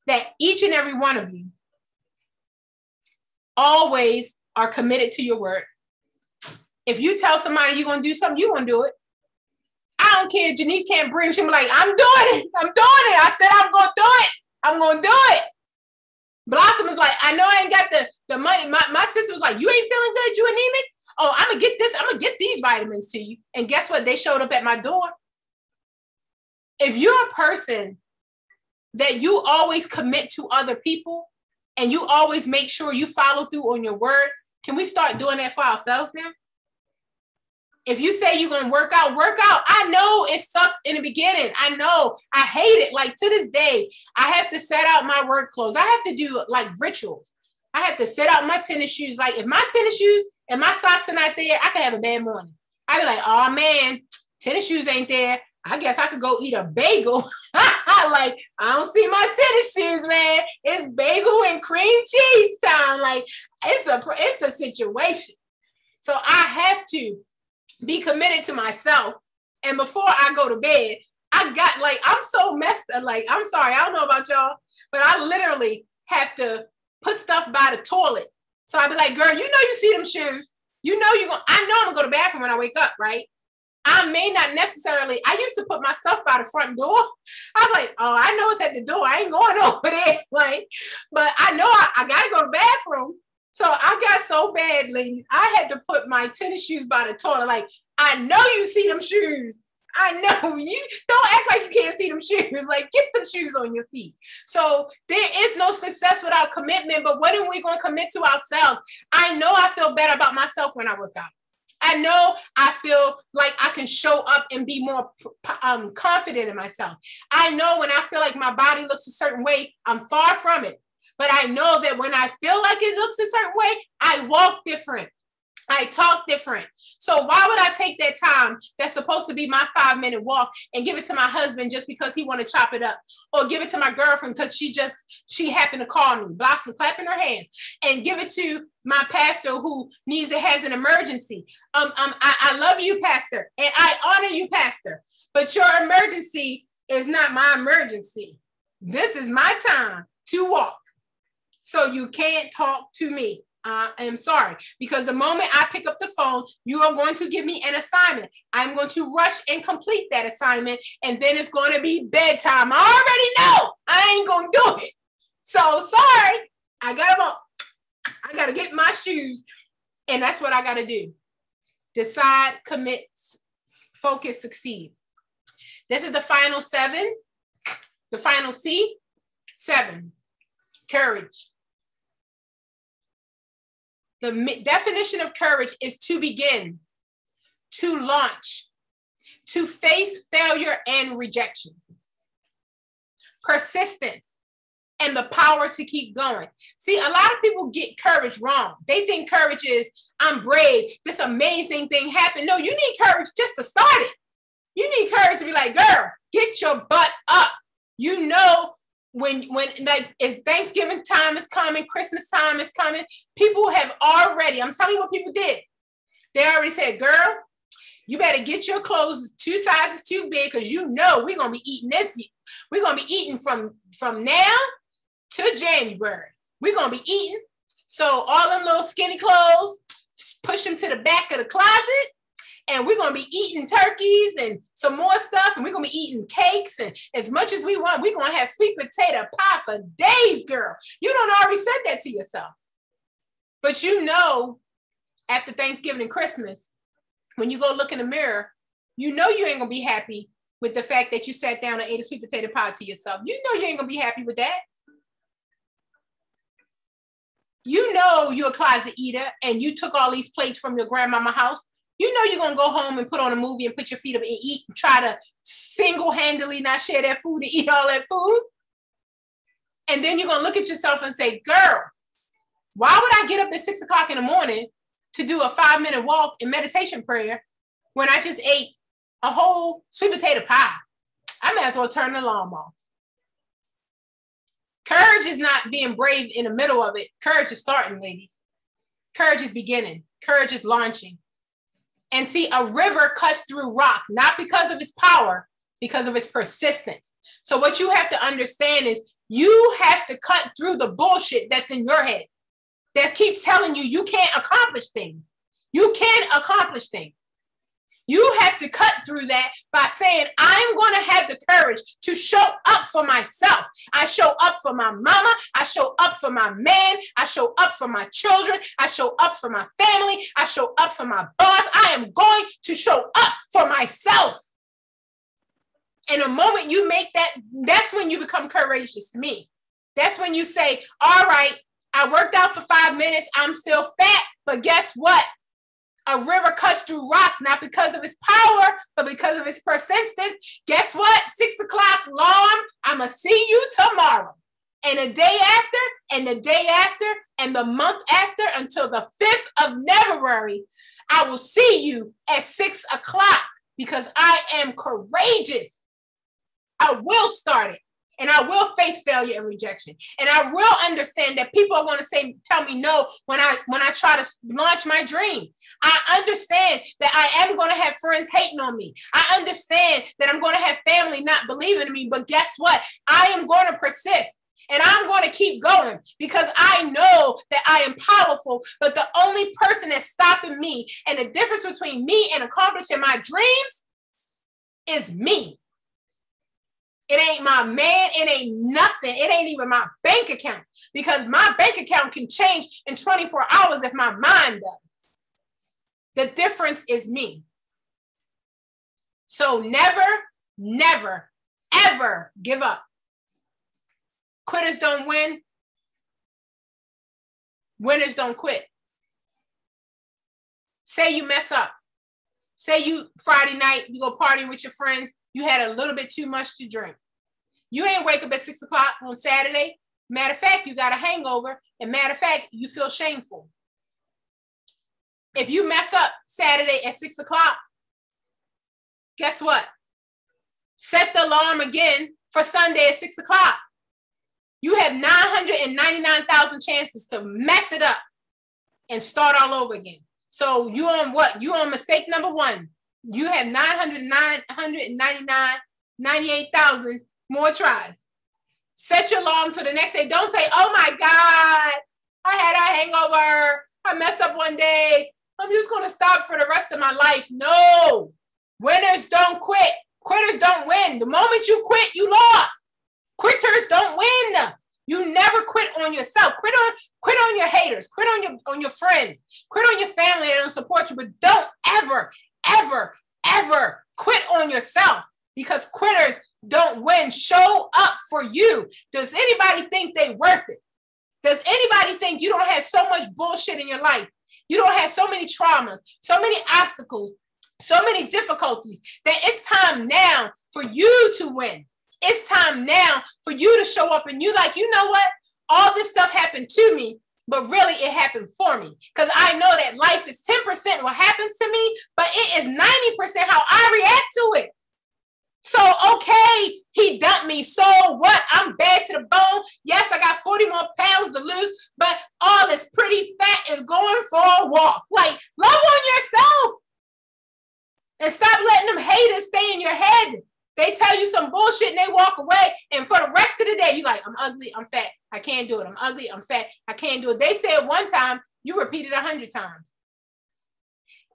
that each and every one of you always are committed to your word. If you tell somebody you're going to do something, you're going to do it. I don't care if Janice can't breathe. She'll be like, I'm doing it. I'm doing it. I said I'm going to do it. I'm going to do it. Blossom is like, I know I ain't got the money. My sister was like, you ain't feeling good? You anemic? Oh, I'm going to get this. I'm going to get these vitamins to you. And guess what? They showed up at my door. If you're a person that you always commit to other people and you always make sure you follow through on your word, can we start doing that for ourselves now? If you say you're going to work out, work out. I know it sucks in the beginning. I know. I hate it. Like to this day, I have to set out my work clothes. I have to do like rituals. I have to set out my tennis shoes. Like if my tennis shoes and my socks are not there, I could have a bad morning. I'd be like, oh man, tennis shoes ain't there. I guess I could go eat a bagel. Like, I don't see my tennis shoes, man. It's bagel and cream cheese time. Like, it's a situation. So I have to be committed to myself. And before I go to bed, I got like, I'm so messed up. Like, I'm sorry, I don't know about y'all, but I literally have to put stuff by the toilet. So I'd be like, girl, you know, you see them shoes. You know, I know I'm gonna go to the bathroom when I wake up, right? I may not necessarily, I used to put my stuff by the front door. I was like, oh, I know it's at the door. I ain't going over there. Like, but I know I got to go to the bathroom. So I got so bad, ladies. I had to put my tennis shoes by the toilet. Like, I know you see them shoes. I know you don't act like you can't see them shoes. Like, get them shoes on your feet. So there is no success without commitment. But when are we going to commit to ourselves? I know I feel better about myself when I work out. I know I feel like I can show up and be more confident in myself. I know when I feel like my body looks a certain way, I'm far from it. But I know that when I feel like it looks a certain way, I walk different. I talk different. So why would I take that time that's supposed to be my 5-minute walk and give it to my husband just because he want to chop it up, or give it to my girlfriend because she happened to call me, Blossom clapping her hands, and give it to my pastor who has an emergency. I love you, pastor, and I honor you, pastor, but your emergency is not my emergency. This is my time to walk. So you can't talk to me. I am sorry, because the moment I pick up the phone, you are going to give me an assignment. I'm going to rush and complete that assignment, and then it's going to be bedtime. I already know I ain't going to do it. So sorry, I got to get my shoes, and that's what I got to do. Decide, commit, focus, succeed. This is the final 7, the final C, 7, courage. The definition of courage is to begin, to launch, to face failure and rejection, persistence, and the power to keep going. See, a lot of people get courage wrong. They think courage is, I'm brave, this amazing thing happened. No, you need courage just to start it. You need courage to be like, girl, get your butt up. You know, when like it's Thanksgiving time is coming, Christmas time is coming, people have already, I'm telling you what people did. They already said, girl, you better get your clothes 2 sizes too big, because you know we're going to be eating this. We're going to be eating from now to January. We're going to be eating. So all them little skinny clothes, push them to the back of the closet. And we're going to be eating turkeys and some more stuff. And we're going to be eating cakes. And as much as we want, we're going to have sweet potato pie for days, girl. You don't already said that to yourself. But you know, after Thanksgiving and Christmas, when you go look in the mirror, you know you ain't going to be happy with the fact that you sat down and ate a sweet potato pie to yourself. You know you ain't going to be happy with that. You know you're a closet eater and you took all these plates from your grandmama's house. You know you're going to go home and put on a movie and put your feet up and eat and try to single-handedly not share that food and eat all that food. And then you're going to look at yourself and say, girl, why would I get up at 6 o'clock in the morning to do a 5-minute walk and meditation prayer when I just ate a whole sweet potato pie? I may as well turn the alarm off. Courage is not being brave in the middle of it. Courage is starting, ladies. Courage is beginning. Courage is launching. And see, a river cuts through rock, not because of its power, because of its persistence. So what you have to understand is you have to cut through the bullshit that's in your head that keeps telling you you can't accomplish things. You can accomplish things. You have to cut through that by saying, I'm going to have the courage to show up for myself. I show up for my mama. I show up for my man. I show up for my children. I show up for my family. I show up for my boss. I am going to show up for myself. And the moment you make that, that's when you become courageous to me. That's when you say, all right, I worked out for 5 minutes. I'm still fat, but guess what? A river cuts through rock, not because of its power, but because of its persistence. Guess what? 6 o'clock alarm. I'ma see you tomorrow. And the day after, and the day after, and the month after, until the 5th of February, I will see you at 6 o'clock because I am courageous. I will start it. And I will face failure and rejection. And I will understand that people are going to tell me no when I try to launch my dream. I understand that I am going to have friends hating on me. I understand that I'm going to have family not believing in me. But guess what? I am going to persist. And I'm going to keep going because I know that I am powerful. But the only person that's stopping me and the difference between me and accomplishing my dreams is me. It ain't my man. It ain't nothing. It ain't even my bank account because my bank account can change in 24 hours if my mind does. The difference is me. So never, never, ever give up. Quitters don't win. Winners don't quit. Say you mess up. Say you Friday night, you go partying with your friends. You had a little bit too much to drink. You ain't wake up at 6 o'clock on Saturday. Matter of fact, you got a hangover. And matter of fact, you feel shameful. If you mess up Saturday at 6 o'clock, guess what? Set the alarm again for Sunday at 6 o'clock. You have 999,000 chances to mess it up and start all over again. So you on what? You on mistake number 1. You have 98,000 more tries. Set your alarm for the next day. Don't say, oh my God, I had a hangover. I messed up one day. I'm just going to stop for the rest of my life. No. Winners don't quit. Quitters don't win. The moment you quit, you lost. Quitters don't win. You never quit on yourself. Quit on your haters. Quit on your friends. Quit on your family that don't support you. But don't ever, ever, ever quit on yourself because quitters don't win. Show up for you. Does anybody think they worth it? Does anybody think you don't have so much bullshit in your life? You don't have so many traumas, so many obstacles, so many difficulties that it's time now for you to win. It's time now for you to show up and you like, you know what? All this stuff happened to me, but really it happened for me. Because I know that life is 10% what happens to me, but it is 90% how I react to it. So, okay, he dumped me. So what? I'm bad to the bone. Yes, I got 40 more pounds to lose, but all this pretty fat is going for a walk. Like, love on yourself. And stop letting them haters stay in your head. They tell you some bullshit and they walk away. And for the rest of the day, you're like, I'm ugly, I'm fat. I can't do it. I'm ugly, I'm fat. I can't do it. They say it one time, you repeat it 100 times.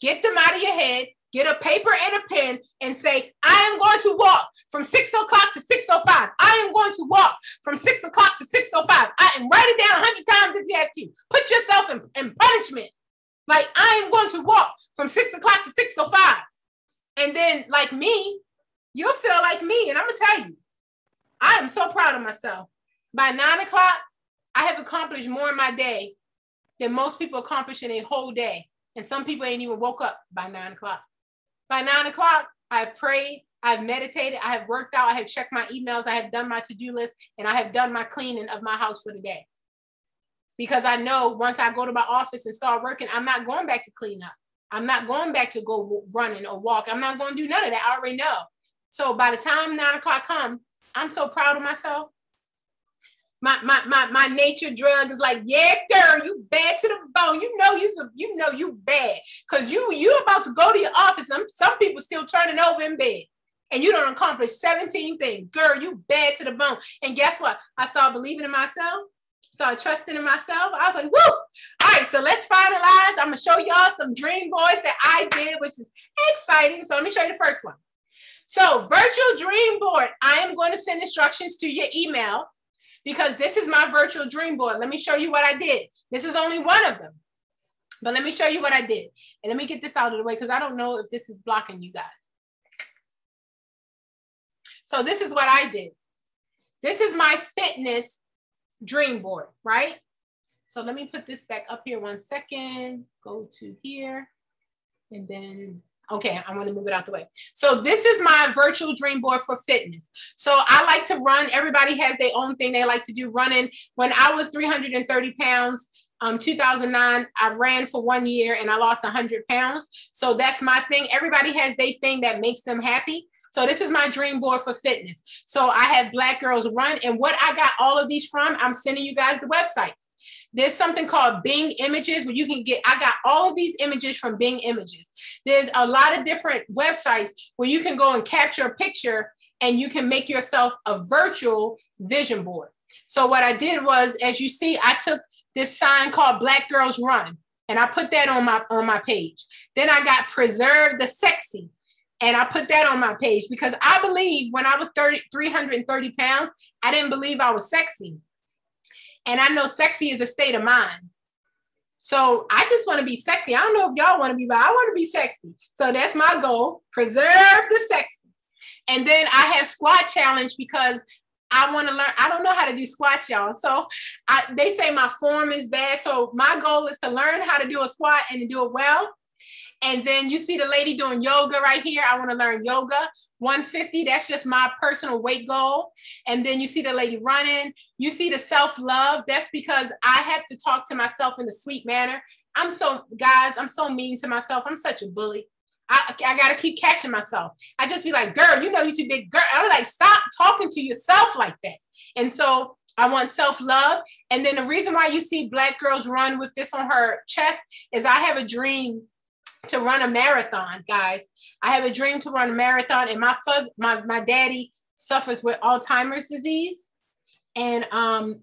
Get them out of your head. Get a paper and a pen and say, I am going to walk from 6 o'clock to 6:05. I am going to walk from 6 o'clock to 6:05. And write it down 100 times if you have to. Put yourself in punishment. Like, I am going to walk from 6 o'clock to 6:05. And then, like me, you'll feel like me. And I'm going to tell you, I am so proud of myself. By 9 o'clock, I have accomplished more in my day than most people accomplish in a whole day. And some people ain't even woke up by 9 o'clock. By 9 o'clock, I've prayed, I've meditated, I have worked out, I have checked my emails, I have done my to-do list, and I have done my cleaning of my house for the day. Because I know once I go to my office and start working, I'm not going back to clean up. I'm not going back to go running or walk. I'm not going to do none of that. I already know. So by the time 9 o'clock comes, I'm so proud of myself. My nature drug is like, yeah, girl, you bad to the bone. You know you bad. Because you about to go to your office. Some people still turning over in bed. And you don't accomplish 17 things. Girl, you bad to the bone. And guess what? I started believing in myself. Started trusting in myself. I was like, woo! All right, so let's finalize. I'm going to show y'all some dream boards that I did, which is exciting. So let me show you the first one. So virtual dream board. I am going to send instructions to your email because this is my virtual dream board. Let me show you what I did. This is only one of them. But let me show you what I did. And let me get this out of the way because I don't know if this is blocking you guys. So this is what I did. This is my fitness dream board, right? So let me put this back up here 1 second. Go to here. And then, okay, I'm going to move it out the way. So this is my virtual dream board for fitness. So I like to run. Everybody has their own thing they like to do running. When I was 330 pounds, 2009, I ran for 1 year and I lost 100 pounds. So that's my thing. Everybody has their thing that makes them happy. So this is my dream board for fitness. So I have Black Girls Run. And what I got all of these from, I'm sending you guys the websites. There's something called Bing Images where you can get, I got all of these images from Bing Images. There's a lot of different websites where you can go and capture a picture and you can make yourself a virtual vision board. So what I did was, as you see, I took this sign called Black Girls Run and I put that on my page. Then I got Preserve the Sexy. And I put that on my page because I believe when I was 330 pounds, I didn't believe I was sexy. And I know sexy is a state of mind. So I just want to be sexy. I don't know if y'all want to be, but I want to be sexy. So that's my goal, preserve the sexy. And then I have squat challenge because I want to learn. I don't know how to do squats, y'all. So they say my form is bad. So my goal is to learn how to do a squat and to do it well. And then you see the lady doing yoga right here. I want to learn yoga. 150, that's just my personal weight goal. And then you see the lady running. You see the self-love. That's because I have to talk to myself in a sweet manner. I'm so mean to myself. I'm such a bully. I got to keep catching myself. I just be like, girl, you know you're too big. Girl, I'm like, stop talking to yourself like that. And so I want self-love. And then the reason why you see Black Girls Run with this on her chest is I have a dream to run a marathon, guys. I have a dream to run a marathon, and my daddy suffers with Alzheimer's disease, and I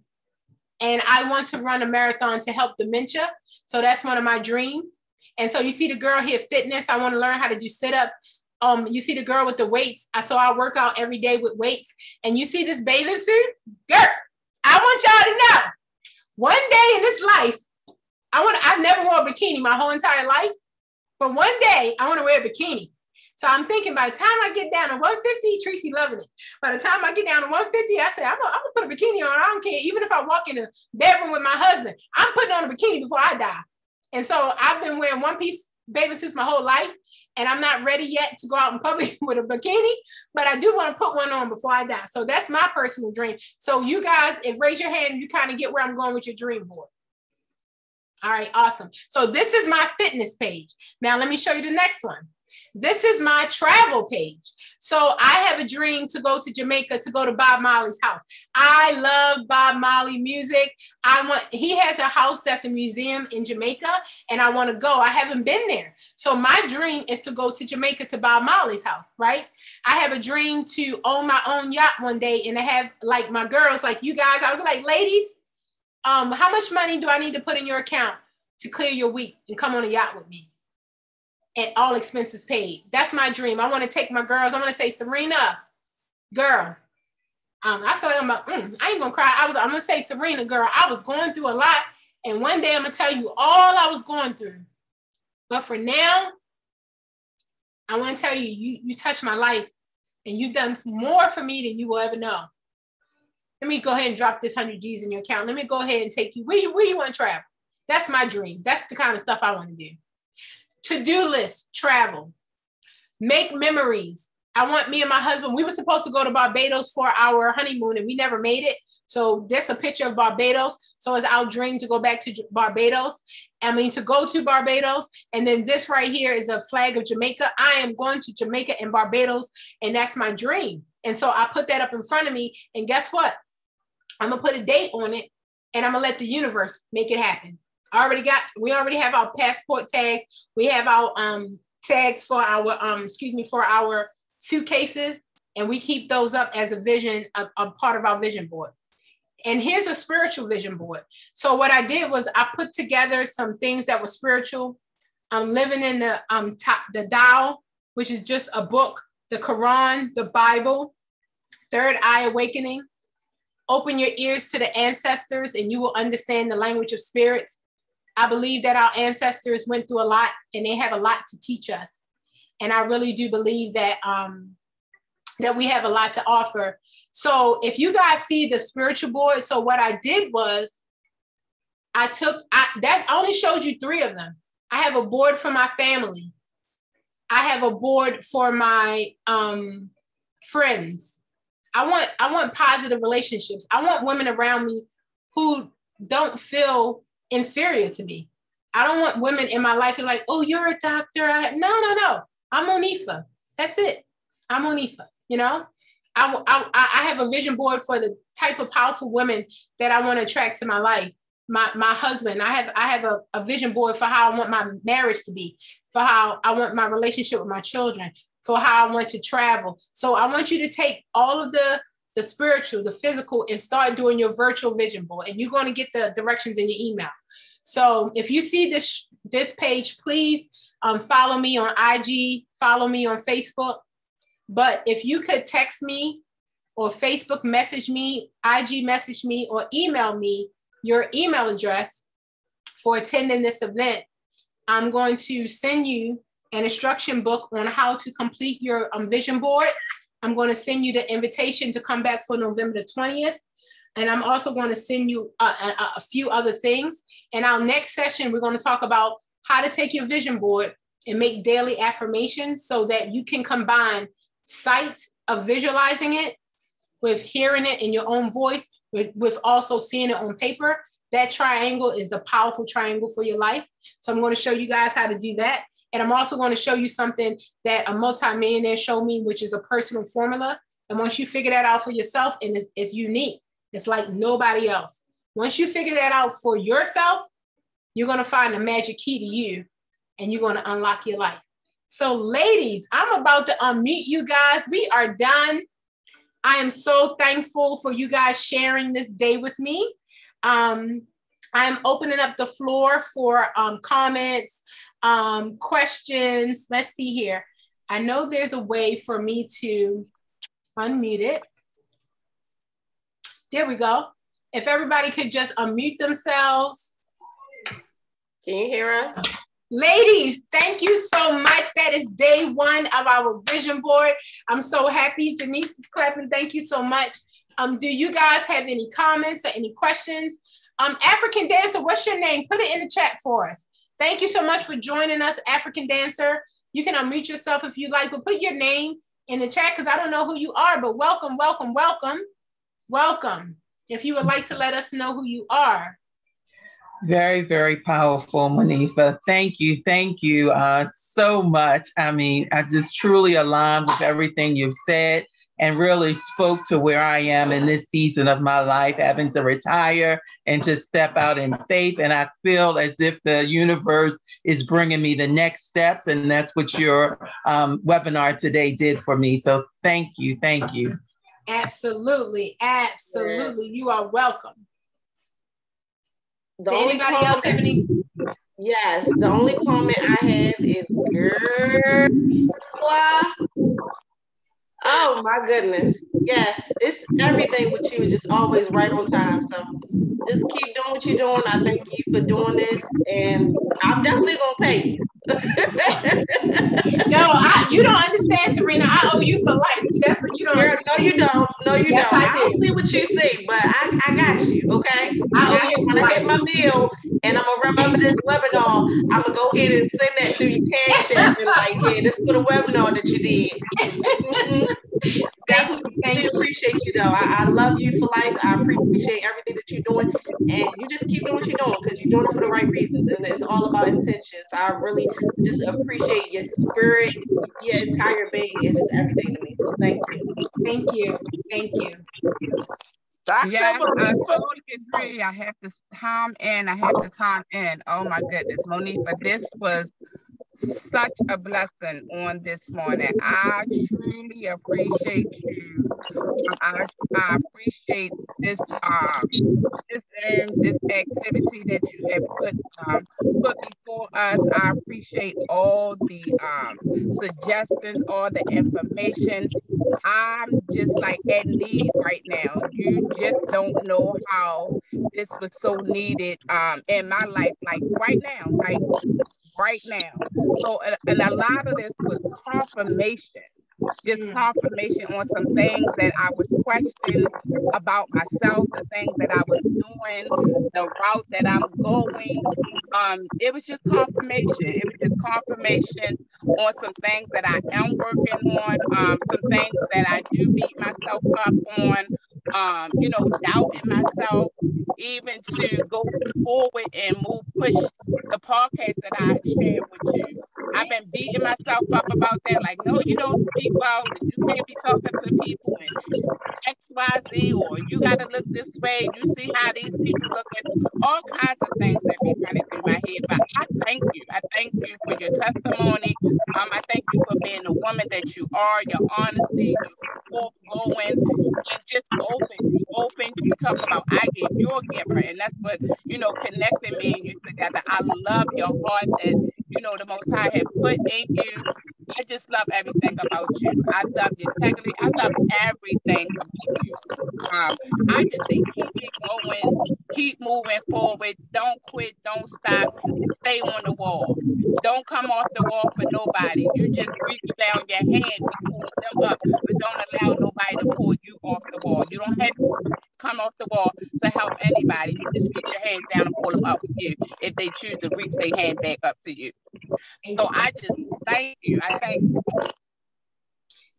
want to run a marathon to help dementia. So that's one of my dreams. And so you see the girl here, fitness. I want to learn how to do sit-ups. You see the girl with the weights. So I work out every day with weights. And you see this bathing suit, girl. I want y'all to know, one day in this life, I've never worn a bikini my whole entire life. But one day I want to wear a bikini. So I'm thinking by the time I get down to 150, Tracy loving it. By the time I get down to 150, I say, I'm gonna put a bikini on. I don't care. Even if I walk in the bedroom with my husband, I'm putting on a bikini before I die. And so I've been wearing one-piece bathing suits my whole life. And I'm not ready yet to go out in public with a bikini, but I do want to put one on before I die. So that's my personal dream. So you guys, raise your hand, you kind of get where I'm going with your dream board. All right, awesome. So this is my fitness page. Now let me show you the next one. This is my travel page. So I have a dream to go to Jamaica, to go to Bob Marley's house. I love Bob Marley music. He has a house that's a museum in Jamaica, and I want to go. I haven't been there. So my dream is to go to Jamaica to Bob Marley's house, right? I have a dream to own my own yacht one day and to have like my girls, like you guys, I would be like, ladies, how much money do I need to put in your account to clear your week and come on a yacht with me? And all expenses paid. That's my dream. I want to take my girls. I want to say, Serena, girl. I feel like I ain't gonna cry. I'm gonna say, Serena, girl, I was going through a lot. And one day I'm gonna tell you all I was going through. But for now, I want to tell you, you touched my life and you've done more for me than you will ever know. Let me go ahead and drop this 100 G's in your account. Let me go ahead and take you. Where you want to travel? That's my dream. That's the kind of stuff I want to do. To-do list, travel, make memories. I want me and my husband, we were supposed to go to Barbados for our honeymoon and we never made it. So there's a picture of Barbados. So it's our dream to go back to Barbados. I mean, to go to Barbados. And then this right here is a flag of Jamaica. I am going to Jamaica and Barbados, and that's my dream. And so I put that up in front of me. And guess what? I'm going to put a date on it, and I'm going to let the universe make it happen. We already have our passport tags. We have our tags for our, for our suitcases, and we keep those up as a vision, a part of our vision board. And here's a spiritual vision board. So what I did was I put together some things that were spiritual. I'm living in the Tao, which is just a book, the Quran, the Bible, Third Eye Awakening. Open your ears to the ancestors and you will understand the language of spirits. I believe that our ancestors went through a lot and they have a lot to teach us. And I really do believe that, that we have a lot to offer. So if you guys see the spiritual board, so what I did was I only showed you 3 of them. I have a board for my family. I have a board for my friends. I want positive relationships. I want women around me who don't feel inferior to me. I don't want women in my life to be like, oh, you're a doctor. No. I'm Monifa. That's it. I'm Monifa. You know, I have a vision board for the type of powerful women that I want to attract to my life. My husband, I have a vision board for how I want my marriage to be, for how I want my relationship with my children, for how I want to travel. So I want you to take all of the spiritual, the physical, and start doing your virtual vision board. And you're going to get the directions in your email. So if you see this page, please follow me on IG, follow me on Facebook. But if you could text me or Facebook message me, IG message me, or email me your email address for attending this event, I'm going to send you an instruction book on how to complete your vision board. I'm going to send you the invitation to come back for November the 20th. And I'm also going to send you a few other things. In our next session, we're going to talk about how to take your vision board and make daily affirmations so that you can combine sight of visualizing it with hearing it in your own voice, with also seeing it on paper. That triangle is the powerful triangle for your life. So I'm going to show you guys how to do that. And I'm also going to show you something that a multimillionaire showed me, which is a personal formula. And once you figure that out for yourself, and it's unique, it's like nobody else. Once you figure that out for yourself, you're going to find the magic key to you and you're going to unlock your life. So ladies, I'm about to unmute you guys. We are done. I am so thankful for you guys sharing this day with me. I'm opening up the floor for comments, questions. Let's see here. I know there's a way for me to unmute it. There we go. If everybody could just unmute themselves. Can you hear us? Ladies, thank you so much. That is day 1 of our vision board. I'm so happy. Janice is clapping. Thank you so much. Do you guys have any comments or any questions? African Dancer, what's your name? Put it in the chat for us. Thank you so much for joining us, African Dancer. You can unmute yourself if you like, but put your name in the chat because I don't know who you are, but welcome, welcome, welcome, welcome. If you would like to let us know who you are. Very, very powerful, Monifa. Thank you so much. I mean, I just truly aligned with everything you've said and really spoke to where I am in this season of my life, having to retire and just step out in faith. And I feel as if the universe is bringing me the next steps. And that's what your webinar today did for me. So thank you. Thank you. Absolutely. Absolutely. You are welcome. Anybody else have any? Yes, the only comment I have is, girl, oh my goodness. Yes, it's everything with you is just always right on time. So just keep doing what you're doing. I thank you for doing this, and I'm definitely gonna pay you. No, you don't understand, Serena. I owe you for life. That's what you don't Girl, understand. no, you don't. No, you Yes, don't. I I don't do. see what you see, but I got you, okay? I owe you When for I get life. my meal and I'm gonna remember this webinar, I'm gonna go ahead and send that through your Cash App and like, yeah, this for the webinar that you did. Thank you. Thank Definitely you. appreciate you though. I love you for life. I appreciate everything that you're doing, and you just keep doing what you're doing because you're doing it for the right reasons, and it's all about intentions. I really just appreciate your spirit, your entire being is just everything to me. So thank you. Thank you. Thank you. Yes, I totally agree. I have to time in. I have to time in. Oh my goodness, Monifa, this was such a blessing on this morning. I truly appreciate you. I appreciate this activity that you have put before us. I appreciate all the suggestions, all the information. I'm just like at need right now. You just don't know how this was so needed in my life, like right now, right now. So, and a lot of this was confirmation, just confirmation on some things that I was questioning about myself, the things that I was doing, the route that I'm going. It was just confirmation. It was just confirmation on some things that I am working on, some things that I do beat myself up on, doubting myself, even to go forward and push the podcast that I shared with you. I've been beating myself up about that. Like, no, you don't speak well, and you can't be talking to people and XYZ, or you got to look this way. You see how these people looking, all kinds of things that be running through my head. But I thank you. I thank you for your testimony. I thank you for being the woman that you are, your honesty, your forthgoing, and just open. You open. You talk about I give, you're a giver, and that's what connecting me and you together. I love your heart that the Most High have put in you. I just love everything about you. I love your integrity. I love everything about you. I just say keep it going, keep moving forward. Don't quit, don't stop, and stay on the wall. Don't come off the wall for nobody. You just reach down your hand to pull them up, but don't allow nobody to pull you off the wall. You don't have to come off the wall to help anybody. You just reach your hands down and pull them up with you if they choose to reach their hand back up to you. So I just thank you. I thank you.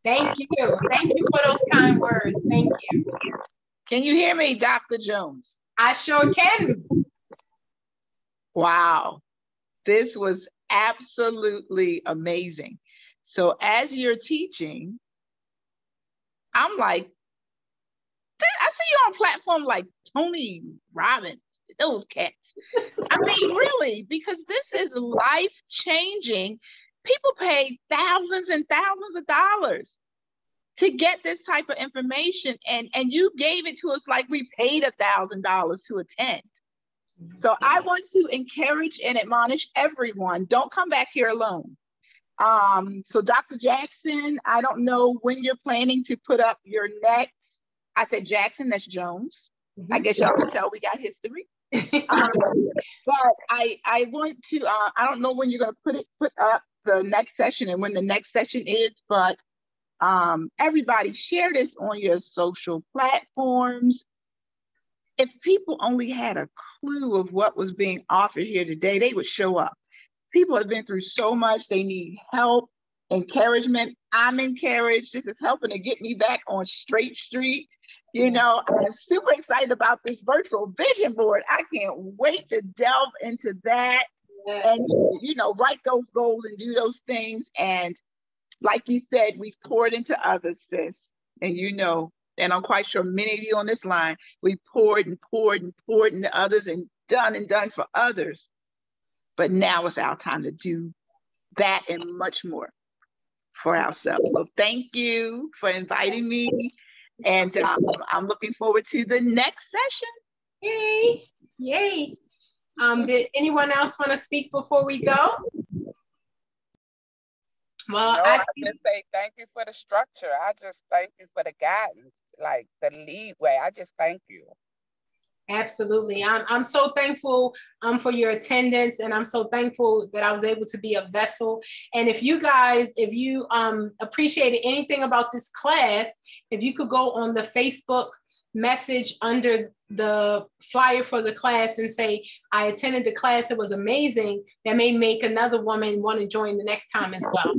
Thank you. Thank you for those kind words. Thank you. Can you hear me, Dr. Jones? I sure can. Wow. This was absolutely amazing. So as you're teaching, I'm like, I see you on a platform like Tony Robbins, those cats. I mean, really, because this is life-changing. People pay thousands and thousands of dollars to get this type of information, and you gave it to us like we paid $1,000 to attend. So I want to encourage and admonish everyone, don't come back here alone. So Dr. Jackson, I don't know when you're planning to put up your next, I said Jackson, that's Jones. I guess y'all can tell we got history. But I want to, I don't know when you're going to put up the next session and when the next session is, but everybody share this on your social platforms. If people only had a clue of what was being offered here today, they would show up. People have been through so much. They need help, encouragement. I'm encouraged. This is helping to get me back on straight street. I'm super excited about this virtual vision board. I can't wait to delve into that and, write those goals and do those things. And like you said, we've poured into others, sis. And and I'm quite sure many of you on this line, we poured and poured and poured into others and done for others. But now it's our time to do that and much more for ourselves. So thank you for inviting me. And I'm looking forward to the next session. Yay. Yay. Did anyone else want to speak before we go? Well, I just say thank you for the structure. I just thank you for the guidance, like the lead way. I just thank you. Absolutely. I'm so thankful for your attendance, and I'm so thankful that I was able to be a vessel. And if you guys, if you appreciated anything about this class, if you could go on the Facebook message under the flyer for the class and say, I attended the class, it was amazing, that may make another woman want to join the next time as well.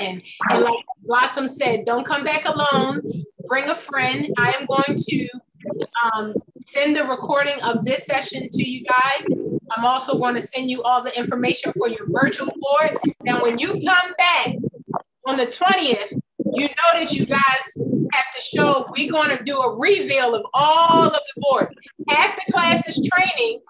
And like Blossom said, don't come back alone, bring a friend. I am going to send the recording of this session to you guys. I'm also going to send you all the information for your virtual board. Now, when you come back on the 20th, you know that you guys have to show, we're going to do a reveal of all of the boards. Half the class is training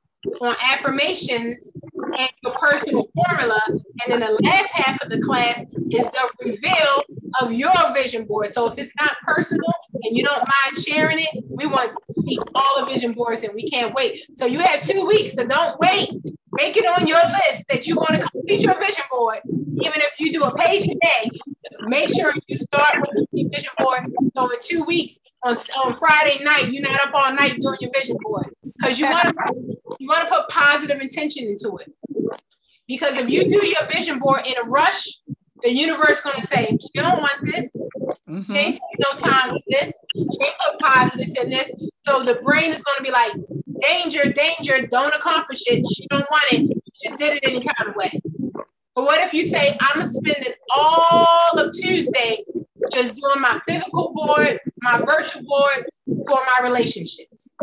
on affirmations and your personal formula, and then the last half of the class is the reveal of your vision board. So if it's not personal and you don't mind sharing it, we want to see all the vision boards, and we can't wait. So you have 2 weeks, so don't wait. Make it on your list that you want to complete your vision board. Even if you do a page a day, make sure you start with your vision board. So in 2 weeks, on Friday night, you're not up all night doing your vision board, because you want to put positive intention into it. Because if you do your vision board in a rush, the universe is going to say, she don't want this. She ain't taking no time with this. She ain't put positives in this. So the brain is going to be like, danger, danger, don't accomplish it. She don't want it. She just did it any kind of way. But what if you say, I'm spending all of Tuesday just doing my physical board, my virtual board for my relationships?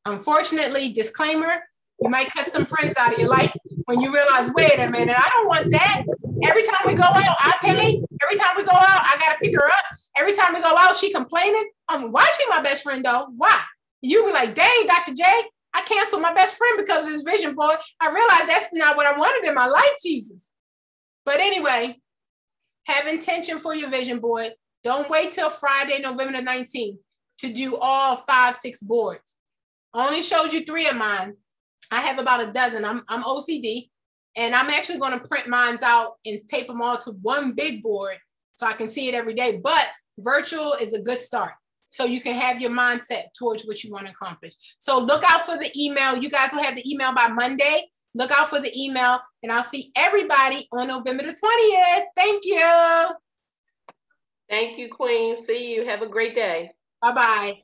Unfortunately, disclaimer, you might cut some friends out of your life when you realize, wait a minute, I don't want that. Every time we go out, I pay. Every time we go out, I got to pick her up. Every time we go out, she complaining. Why is she my best friend, though? Why? You be like, dang, Dr. J, I canceled my best friend because of this vision board. I realized that's not what I wanted in my life, Jesus. But anyway, have intention for your vision board. Don't wait till Friday, November the 19th to do all 5, 6 boards. I only showed you 3 of mine. I have about a dozen. I'm OCD, and I'm actually going to print mine out and tape them all to one big board so I can see it every day. But virtual is a good start, so you can have your mindset towards what you want to accomplish. So look out for the email. You guys will have the email by Monday. Look out for the email, and I'll see everybody on November the 20th. Thank you. Thank you, Queen. See you. Have a great day. Bye-bye.